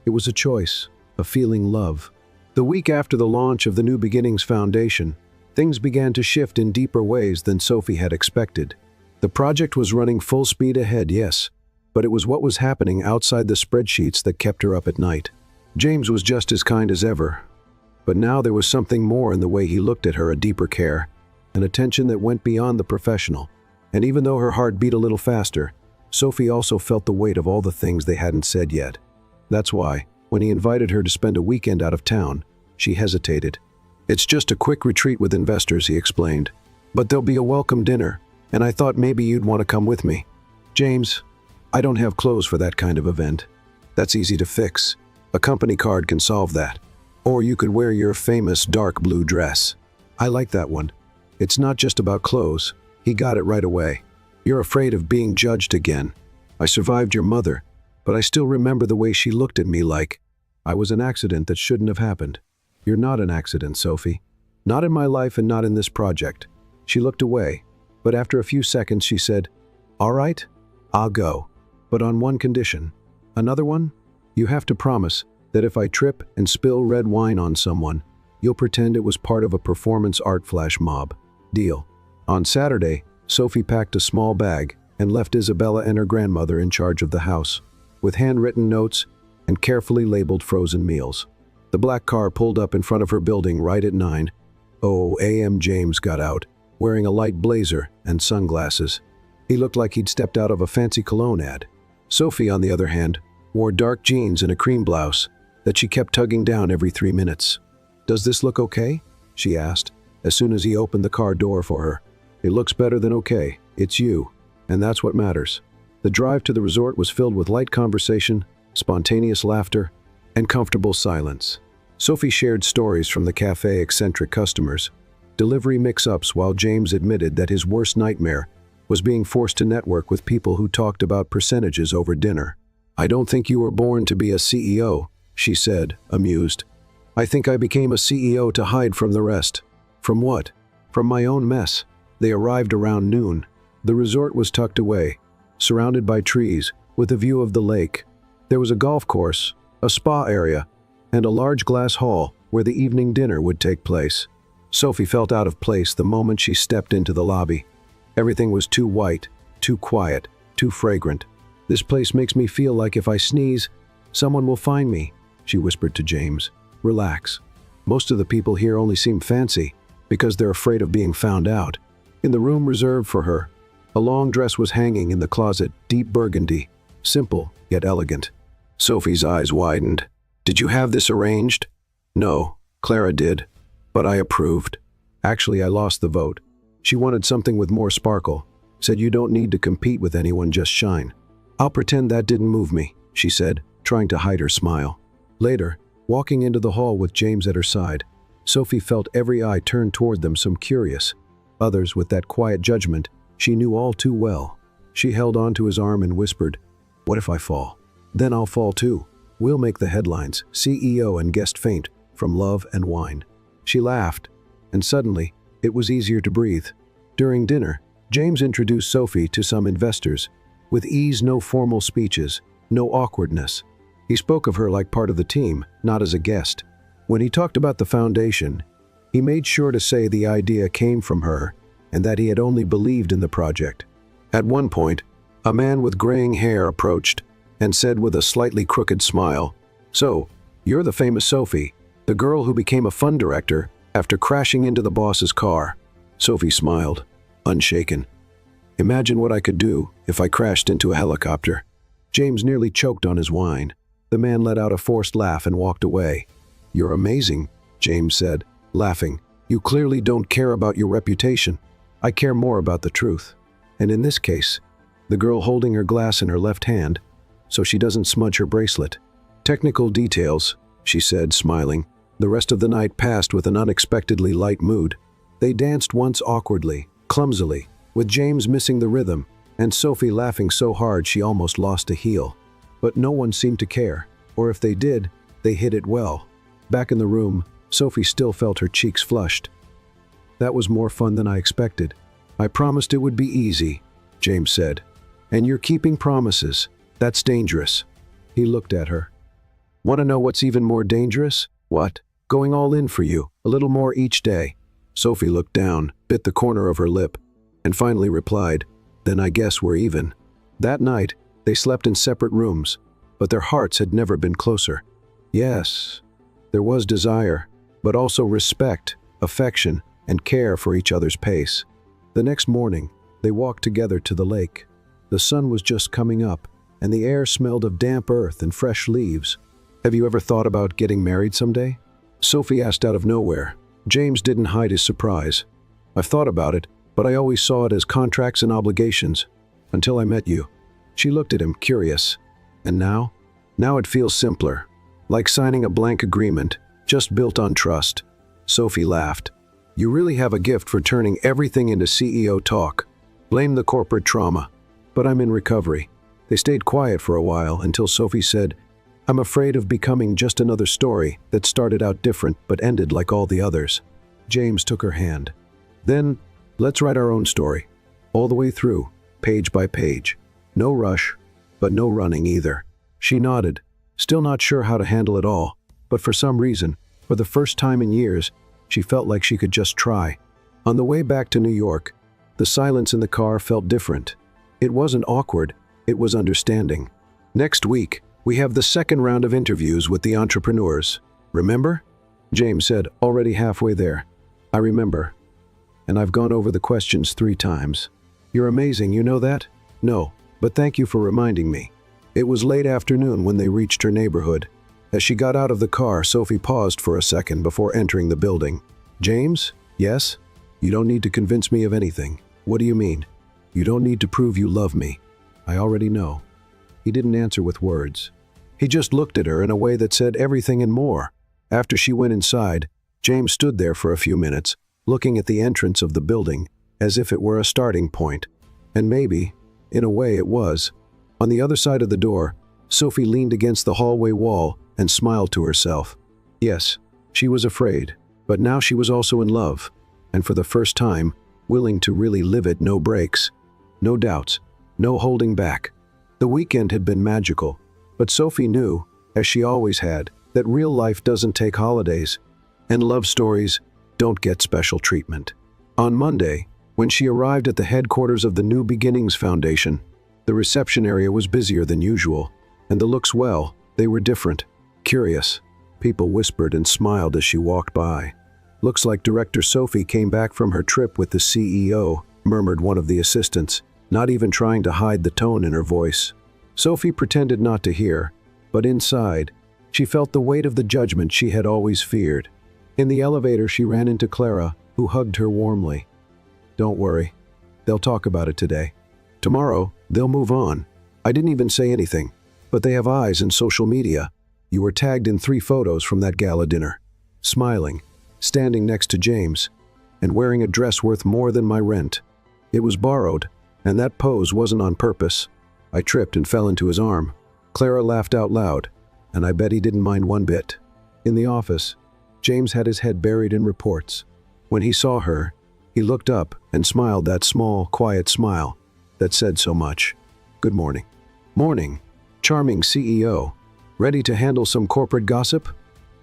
[SPEAKER 1] It was a choice, a feeling love. The week after the launch of the New Beginnings Foundation, things began to shift in deeper ways than Sophie had expected. The project was running full speed ahead, yes, but it was what was happening outside the spreadsheets that kept her up at night. James was just as kind as ever, but now there was something more in the way he looked at her, a deeper care, an attention that went beyond the professional. And even though her heart beat a little faster, Sophie also felt the weight of all the things they hadn't said yet. That's why, when he invited her to spend a weekend out of town, she hesitated. "It's just a quick retreat with investors," he explained. "But there'll be a welcome dinner, and I thought maybe you'd want to come with me." "James, I don't have clothes for that kind of event." "That's easy to fix. A company card can solve that. Or you could wear your famous dark blue dress." "I like that one. It's not just about clothes." He got it right away. "You're afraid of being judged again. I survived your mother, but I still remember the way she looked at me like I was an accident that shouldn't have happened." "You're not an accident, Sophie. Not in my life and not in this project." She looked away, but after a few seconds she said, "All right, I'll go, but on one condition." "Another one?" "You have to promise that if I trip and spill red wine on someone, you'll pretend it was part of a performance art flash mob." "Deal." On Saturday, Sophie packed a small bag and left Isabella and her grandmother in charge of the house, with handwritten notes and carefully labeled frozen meals. The black car pulled up in front of her building right at 9:00 a.m. James got out, wearing a light blazer and sunglasses. He looked like he'd stepped out of a fancy cologne ad. Sophie, on the other hand, wore dark jeans and a cream blouse that she kept tugging down every 3 minutes. "Does this look okay?" she asked, as soon as he opened the car door for her. "It looks better than okay. It's you, and that's what matters." The drive to the resort was filled with light conversation, spontaneous laughter, and comfortable silence. Sophie shared stories from the cafe eccentric customers, delivery mix-ups, while James admitted that his worst nightmare was being forced to network with people who talked about percentages over dinner. "I don't think you were born to be a CEO," she said, amused. "I think I became a CEO to hide from the rest." "From what?" "From my own mess." They arrived around noon. The resort was tucked away, surrounded by trees, with a view of the lake. There was a golf course, a spa area, and a large glass hall where the evening dinner would take place. Sophie felt out of place the moment she stepped into the lobby. Everything was too white, too quiet, too fragrant. "This place makes me feel like if I sneeze, someone will find me," she whispered to James. "Relax. Most of the people here only seem fancy because they're afraid of being found out." In the room reserved for her, a long dress was hanging in the closet, deep burgundy, simple yet elegant. Sophie's eyes widened. "Did you have this arranged?" "No, Clara did, but I approved. Actually, I lost the vote. She wanted something with more sparkle, said you don't need to compete with anyone, just shine." "I'll pretend that didn't move me," she said, trying to hide her smile. Later, walking into the hall with James at her side, Sophie felt every eye turned toward them, some curious, others with that quiet judgment she knew all too well. She held onto his arm and whispered, "What if I fall? Then I'll fall too. We'll make the headlines, CEO and guest faint from love and wine." She laughed, and suddenly, it was easier to breathe. During dinner, James introduced Sophie to some investors. With ease, no formal speeches, no awkwardness. He spoke of her like part of the team, not as a guest. When he talked about the foundation, he made sure to say the idea came from her and that he had only believed in the project. At one point, a man with graying hair approached and said with a slightly crooked smile, "So, you're the famous Sophie, the girl who became a fund director after crashing into the boss's car." Sophie smiled, unshaken. "Imagine what I could do if I crashed into a helicopter." James nearly choked on his wine. The man let out a forced laugh and walked away. "You're amazing," James said, laughing. "You clearly don't care about your reputation. I care more about the truth. And in this case, the girl holding her glass in her left hand, so she doesn't smudge her bracelet." "Technical details," she said, smiling. The rest of the night passed with an unexpectedly light mood. They danced once awkwardly, clumsily, with James missing the rhythm, and Sophie laughing so hard she almost lost a heel. But no one seemed to care, or if they did, they hid it well. Back in the room, Sophie still felt her cheeks flushed. "That was more fun than I expected. I promised it would be easy," James said. "And you're keeping promises. That's dangerous." He looked at her. "Want to know what's even more dangerous? What? Going all in for you, a little more each day." Sophie looked down, bit the corner of her lip, and finally replied, "Then I guess we're even." That night, they slept in separate rooms, but their hearts had never been closer. Yes, there was desire, but also respect, affection, and care for each other's pace. The next morning, they walked together to the lake. The sun was just coming up, and the air smelled of damp earth and fresh leaves. "Have you ever thought about getting married someday?" Sophie asked out of nowhere. James didn't hide his surprise. "I've thought about it, but I always saw it as contracts and obligations. Until I met you." She looked at him, curious. "And now?" "Now it feels simpler. Like signing a blank agreement, just built on trust." Sophie laughed. "You really have a gift for turning everything into CEO talk. Blame the corporate trauma. But I'm in recovery." They stayed quiet for a while until Sophie said, "I'm afraid of becoming just another story that started out different but ended like all the others." James took her hand. "Then, let's write our own story. All the way through, page by page. No rush, but no running either." She nodded, still not sure how to handle it all, but for some reason, for the first time in years, she felt like she could just try. On the way back to New York, the silence in the car felt different. It wasn't awkward, it was understanding. "Next week, we have the second round of interviews with the entrepreneurs. Remember?" James said, already halfway there. "I remember. And I've gone over the questions 3 times. You're amazing, you know that?" "No, but thank you for reminding me." It was late afternoon when they reached her neighborhood. As she got out of the car, Sophie paused for a second before entering the building. "James? Yes? You don't need to convince me of anything." "What do you mean?" "You don't need to prove you love me. I already know." He didn't answer with words. He just looked at her in a way that said everything and more. After she went inside, James stood there for a few minutes, looking at the entrance of the building, as if it were a starting point. And maybe, in a way it was. On the other side of the door, Sophie leaned against the hallway wall and smiled to herself. Yes, she was afraid, but now she was also in love, and for the first time, willing to really live it, no breaks, no doubts, no holding back. The weekend had been magical, but Sophie knew, as she always had, that real life doesn't take holidays, and love stories don't get special treatment. On Monday, when she arrived at the headquarters of the New Beginnings Foundation, the reception area was busier than usual, and the looks, well, they were different, curious. People whispered and smiled as she walked by. "Looks like Director Sophie came back from her trip with the CEO," murmured one of the assistants, not even trying to hide the tone in her voice. Sophie pretended not to hear, but inside, she felt the weight of the judgment she had always feared. In the elevator, she ran into Clara, who hugged her warmly. "Don't worry. They'll talk about it today. Tomorrow, they'll move on. I didn't even say anything, but they have eyes in social media. You were tagged in 3 photos from that gala dinner." Smiling, standing next to James, and wearing a dress worth more than my rent. It was borrowed, and that pose wasn't on purpose. I tripped and fell into his arm. Clara laughed out loud, and I bet he didn't mind one bit. In the office, James had his head buried in reports. When he saw her, he looked up and smiled that small, quiet smile that said so much. "Good morning." "Morning. Charming CEO. Ready to handle some corporate gossip?"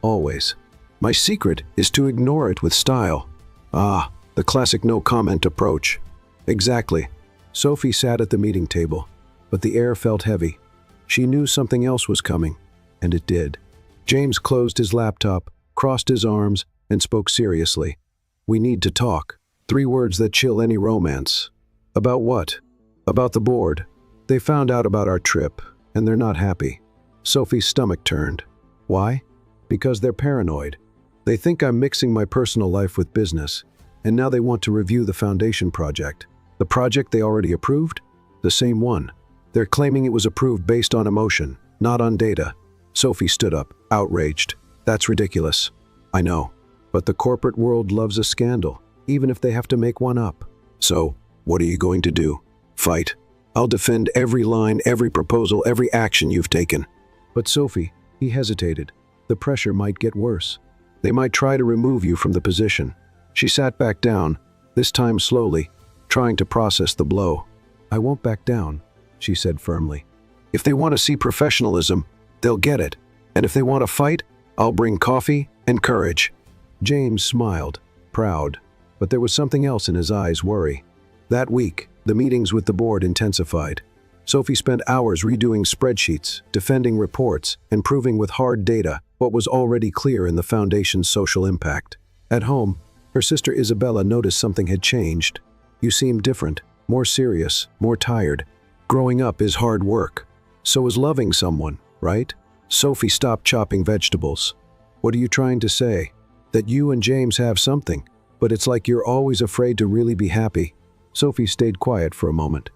[SPEAKER 1] "Always. My secret is to ignore it with style." "Ah, the classic no-comment approach." "Exactly." Sophie sat at the meeting table, but the air felt heavy. She knew something else was coming, and it did. James closed his laptop, crossed his arms, and spoke seriously. "We need to talk." 3 words that chill any romance. "About what?" "About the board. They found out about our trip, and they're not happy." Sophie's stomach turned. "Why?" "Because they're paranoid. They think I'm mixing my personal life with business, and now they want to review the foundation project." "The project they already approved?" "The same one. They're claiming it was approved based on emotion, not on data." Sophie stood up, outraged. "That's ridiculous." "I know, but the corporate world loves a scandal, even if they have to make one up." So, what are you going to do? Fight? I'll defend every line, every proposal, every action you've taken. But Sophie, he hesitated. The pressure might get worse. They might try to remove you from the position. She sat back down, this time slowly, trying to process the blow. I won't back down, she said firmly. If they want to see professionalism, they'll get it. And if they want to fight, I'll bring coffee and courage. James smiled, proud, but there was something else in his eyes, worry. That week, the meetings with the board intensified. Sophie spent hours redoing spreadsheets, defending reports, and proving with hard data what was already clear in the foundation's social impact. At home, her sister Isabella noticed something had changed. You seemed different, more serious, more tired. Growing up is hard work. So is loving someone, right? Sophie stopped chopping vegetables. What are you trying to say? That you and James have something, but it's like you're always afraid to really be happy. Sophie stayed quiet for a moment.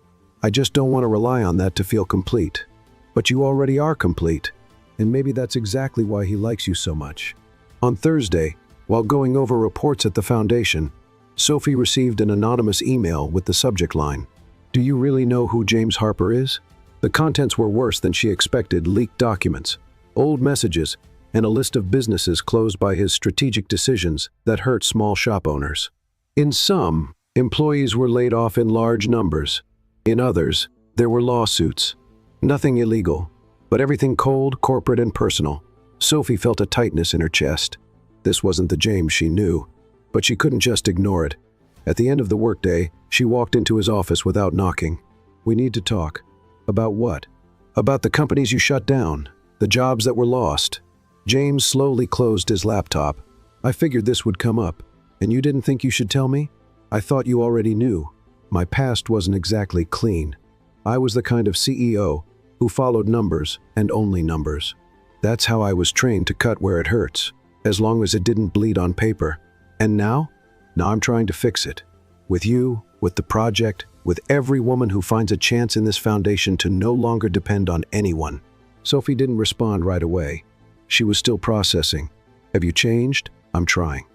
[SPEAKER 1] I just don't want to rely on that to feel complete. But you already are complete. And maybe that's exactly why he likes you so much. On Thursday, while going over reports at the foundation, Sophie received an anonymous email with the subject line, "Do you really know who James Harper is?" The contents were worse than she expected: leaked documents, old messages, and a list of businesses closed by his strategic decisions that hurt small shop owners. In some, employees were laid off in large numbers. In others, there were lawsuits. Nothing illegal, but everything cold, corporate, and personal. Sophie felt a tightness in her chest. This wasn't the James she knew, but she couldn't just ignore it. At the end of the workday, she walked into his office without knocking. "We need to talk." "About what?" "About the companies you shut down, the jobs that were lost." James slowly closed his laptop. "I figured this would come up, and you didn't think you should tell me? I thought you already knew. My past wasn't exactly clean. I was the kind of CEO who followed numbers and only numbers. That's how I was trained to cut where it hurts, as long as it didn't bleed on paper. And now? Now I'm trying to fix it. With you, with the project, with every woman who finds a chance in this foundation to no longer depend on anyone." Sophie didn't respond right away. She was still processing. "Have you changed?" "I'm trying.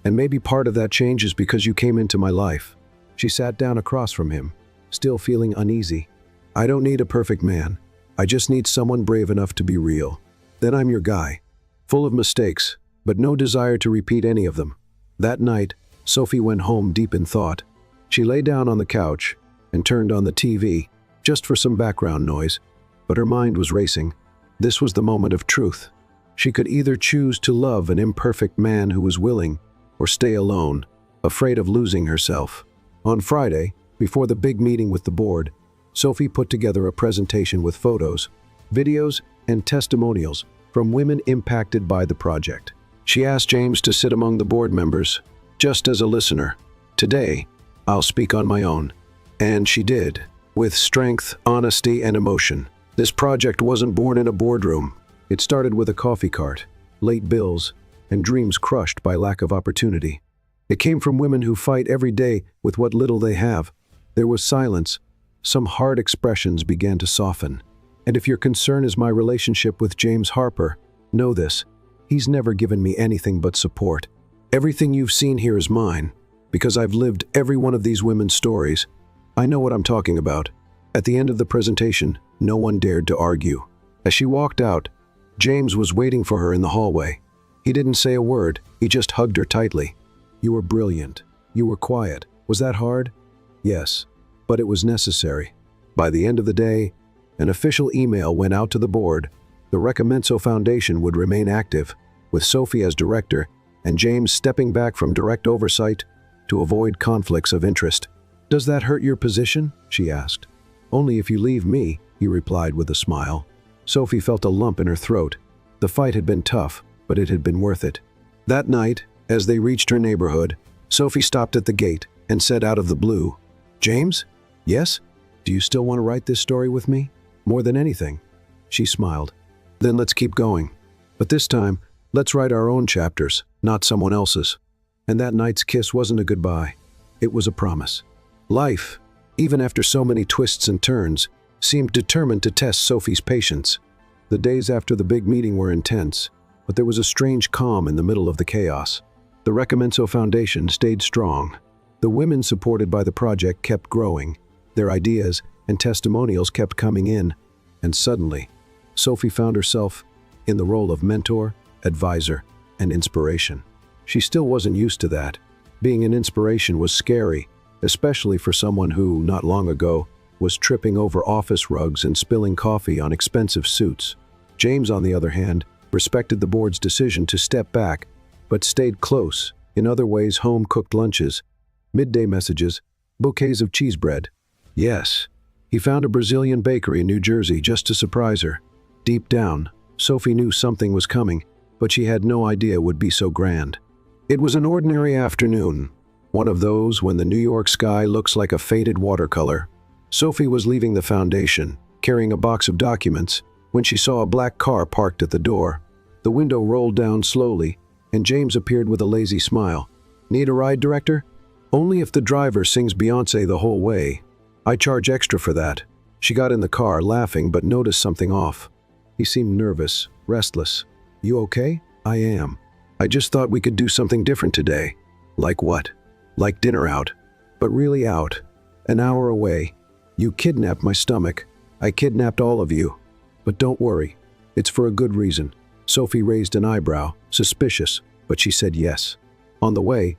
[SPEAKER 1] And maybe part of that change is because you came into my life." She sat down across from him, still feeling uneasy. "I don't need a perfect man. I just need someone brave enough to be real. Then I'm your guy. Full of mistakes, but no desire to repeat any of them." That night, Sophie went home deep in thought. She lay down on the couch and turned on the TV, just for some background noise, but her mind was racing. This was the moment of truth. She could either choose to love an imperfect man who was willing, or stay alone, afraid of losing herself. On Friday, before the big meeting with the board, Sophie put together a presentation with photos, videos, and testimonials from women impacted by the project. She asked James to sit among the board members, just as a listener. "Today, I'll speak on my own." And she did, with strength, honesty, and emotion. This project wasn't born in a boardroom. It started with a coffee cart, late bills, and dreams crushed by lack of opportunity. It came from women who fight every day with what little they have. There was silence. Some hard expressions began to soften. And if your concern is my relationship with James Harper, know this: he's never given me anything but support. Everything you've seen here is mine, because I've lived every one of these women's stories. I know what I'm talking about. At the end of the presentation, no one dared to argue. As she walked out, James was waiting for her in the hallway. He didn't say a word, he just hugged her tightly. "You were brilliant. You were quiet. Was that hard?" "Yes, but it was necessary." By the end of the day, an official email went out to the board. The Recomenso Foundation would remain active, with Sophie as director and James stepping back from direct oversight to avoid conflicts of interest. "Does that hurt your position?" she asked. "Only if you leave me," he replied with a smile. Sophie felt a lump in her throat. The fight had been tough, but it had been worth it. That night, as they reached her neighborhood, Sophie stopped at the gate and said out of the blue, "James? Yes? Do you still want to write this story with me? More than anything." She smiled. "Then let's keep going. But this time, let's write our own chapters, not someone else's." And that night's kiss wasn't a goodbye. It was a promise. Life, even after so many twists and turns, seemed determined to test Sophie's patience. The days after the big meeting were intense, but there was a strange calm in the middle of the chaos. The Recomenso Foundation stayed strong. The women supported by the project kept growing. Their ideas and testimonials kept coming in. And suddenly, Sophie found herself in the role of mentor, advisor, and inspiration. She still wasn't used to that. Being an inspiration was scary, especially for someone who, not long ago, was tripping over office rugs and spilling coffee on expensive suits. James, on the other hand, respected the board's decision to step back, but stayed close in other ways: home-cooked lunches, midday messages, bouquets of cheese bread. Yes, he found a Brazilian bakery in New Jersey just to surprise her. Deep down, Sophie knew something was coming, but she had no idea it would be so grand. It was an ordinary afternoon, one of those when the New York sky looks like a faded watercolor. Sophie was leaving the foundation, carrying a box of documents, when she saw a black car parked at the door. The window rolled down slowly, and James appeared with a lazy smile. "Need a ride, Director?" "Only if the driver sings Beyoncé the whole way. I charge extra for that." She got in the car, laughing, but noticed something off. He seemed nervous, restless. "You okay?" "I am. I just thought we could do something different today." "Like what?" "Like dinner out. But really out. An hour away. You kidnapped my stomach. I kidnapped all of you. But don't worry. It's for a good reason." Sophie raised an eyebrow, suspicious, but she said yes. On the way,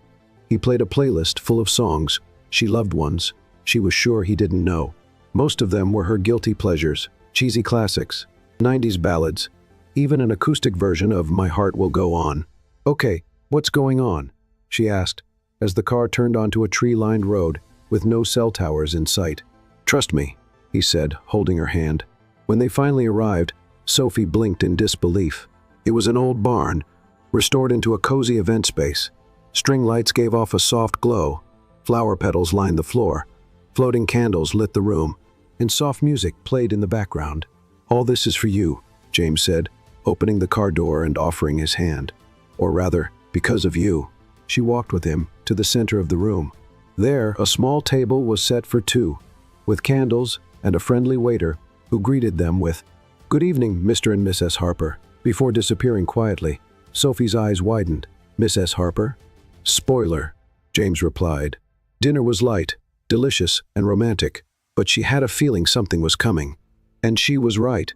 [SPEAKER 1] he played a playlist full of songs, she loved ones she was sure he didn't know. Most of them were her guilty pleasures, cheesy classics, 90s ballads, even an acoustic version of My Heart Will Go On. "Okay, what's going on?" she asked, as the car turned onto a tree-lined road with no cell towers in sight. "Trust me," he said, holding her hand. When they finally arrived, Sophie blinked in disbelief. It was an old barn, restored into a cozy event space. String lights gave off a soft glow. Flower petals lined the floor. Floating candles lit the room, and soft music played in the background. "All this is for you," James said, opening the car door and offering his hand. "Or rather, because of you." She walked with him to the center of the room. There, a small table was set for two, with candles and a friendly waiter who greeted them with, "Good evening, Mr. and Mrs. Harper," before disappearing quietly. Sophie's eyes widened. "Mrs. Harper?" "Spoiler," James replied. Dinner was light, delicious, and romantic, but she had a feeling something was coming. And she was right.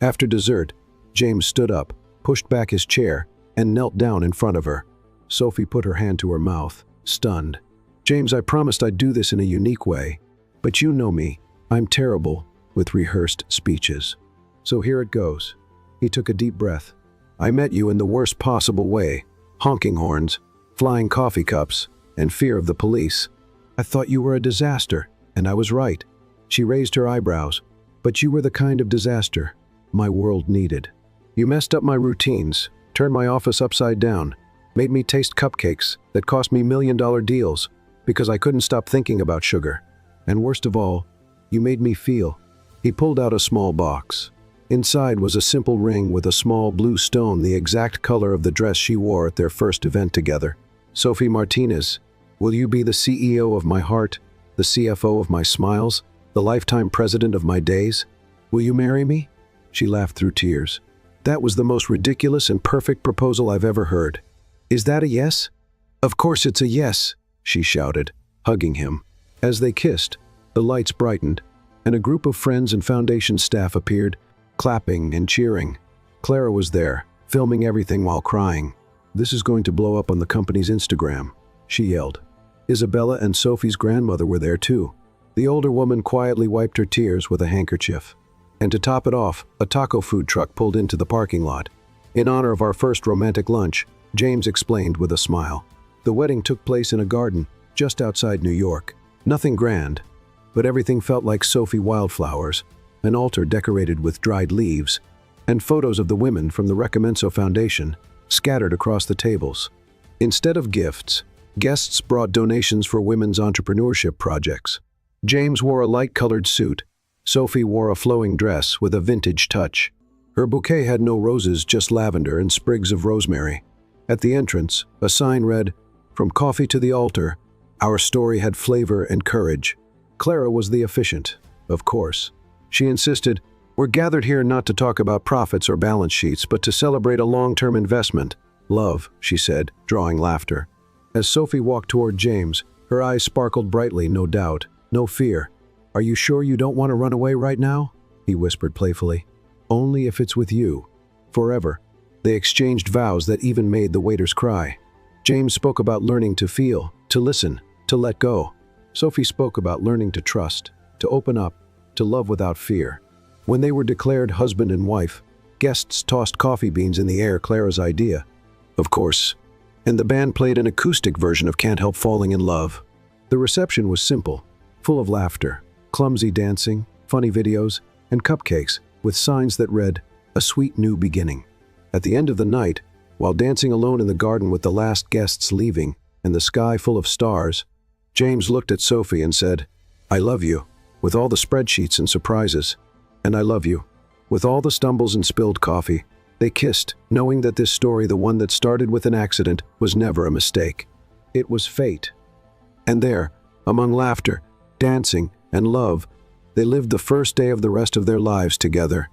[SPEAKER 1] After dessert, James stood up, pushed back his chair, and knelt down in front of her. Sophie put her hand to her mouth, stunned. "James, I promised I'd do this in a unique way. But you know me. I'm terrible with rehearsed speeches. So here it goes." He took a deep breath. "I met you in the worst possible way. Honking horns, flying coffee cups, and fear of the police. I thought you were a disaster, and I was right." She raised her eyebrows. "But you were the kind of disaster my world needed. You messed up my routines, turned my office upside down, made me taste cupcakes that cost me $1 million deals because I couldn't stop thinking about sugar. And worst of all, you made me feel." He pulled out a small box. Inside was a simple ring with a small blue stone, the exact color of the dress she wore at their first event together. "Sophie Martinez, will you be the CEO of my heart, the CFO of my smiles, the lifetime president of my days? Will you marry me?" She laughed through tears. "That was the most ridiculous and perfect proposal I've ever heard. Is that a yes?" "Of course it's a yes," she shouted, hugging him. As they kissed, the lights brightened, and a group of friends and foundation staff appeared, clapping and cheering. Clara was there, filming everything while crying. "This is going to blow up on the company's Instagram," she yelled. Isabella and Sophie's grandmother were there too. The older woman quietly wiped her tears with a handkerchief. And to top it off, a taco food truck pulled into the parking lot. "In honor of our first romantic lunch," James explained with a smile. The wedding took place in a garden just outside New York. Nothing grand, but everything felt like Sophie wildflowers, an altar decorated with dried leaves, and photos of the women from the Recomenso Foundation scattered across the tables. Instead of gifts, guests brought donations for women's entrepreneurship projects. James wore a light-colored suit. Sophie wore a flowing dress with a vintage touch. Her bouquet had no roses, just lavender and sprigs of rosemary. At the entrance, a sign read, "From coffee to the altar, our story had flavor and courage." Clara was the officiant, of course. She insisted, "We're gathered here not to talk about profits or balance sheets, but to celebrate a long-term investment. Love," she said, drawing laughter. As Sophie walked toward James, Her eyes sparkled brightly, no doubt, no fear. "Are you sure you don't want to run away right now?" he whispered playfully. "Only if it's with you. Forever." They exchanged vows that even made the waiters cry. James spoke about learning to feel, to listen, to let go. Sophie spoke about learning to trust, to open up, to love without fear. When they were declared husband and wife, guests tossed coffee beans in the air, Clara's idea, of course, and the band played an acoustic version of Can't Help Falling in Love. The reception was simple, full of laughter, clumsy dancing, funny videos, and cupcakes with signs that read, "A sweet new beginning." At the end of the night, while dancing alone in the garden with the last guests leaving and the sky full of stars, James looked at Sophie and said, "I love you," with all the spreadsheets and surprises. "And I love you," with all the stumbles and spilled coffee. They kissed, knowing that this story, the one that started with an accident, was never a mistake. It was fate. And there, among laughter, dancing, and love, they lived the first day of the rest of their lives together.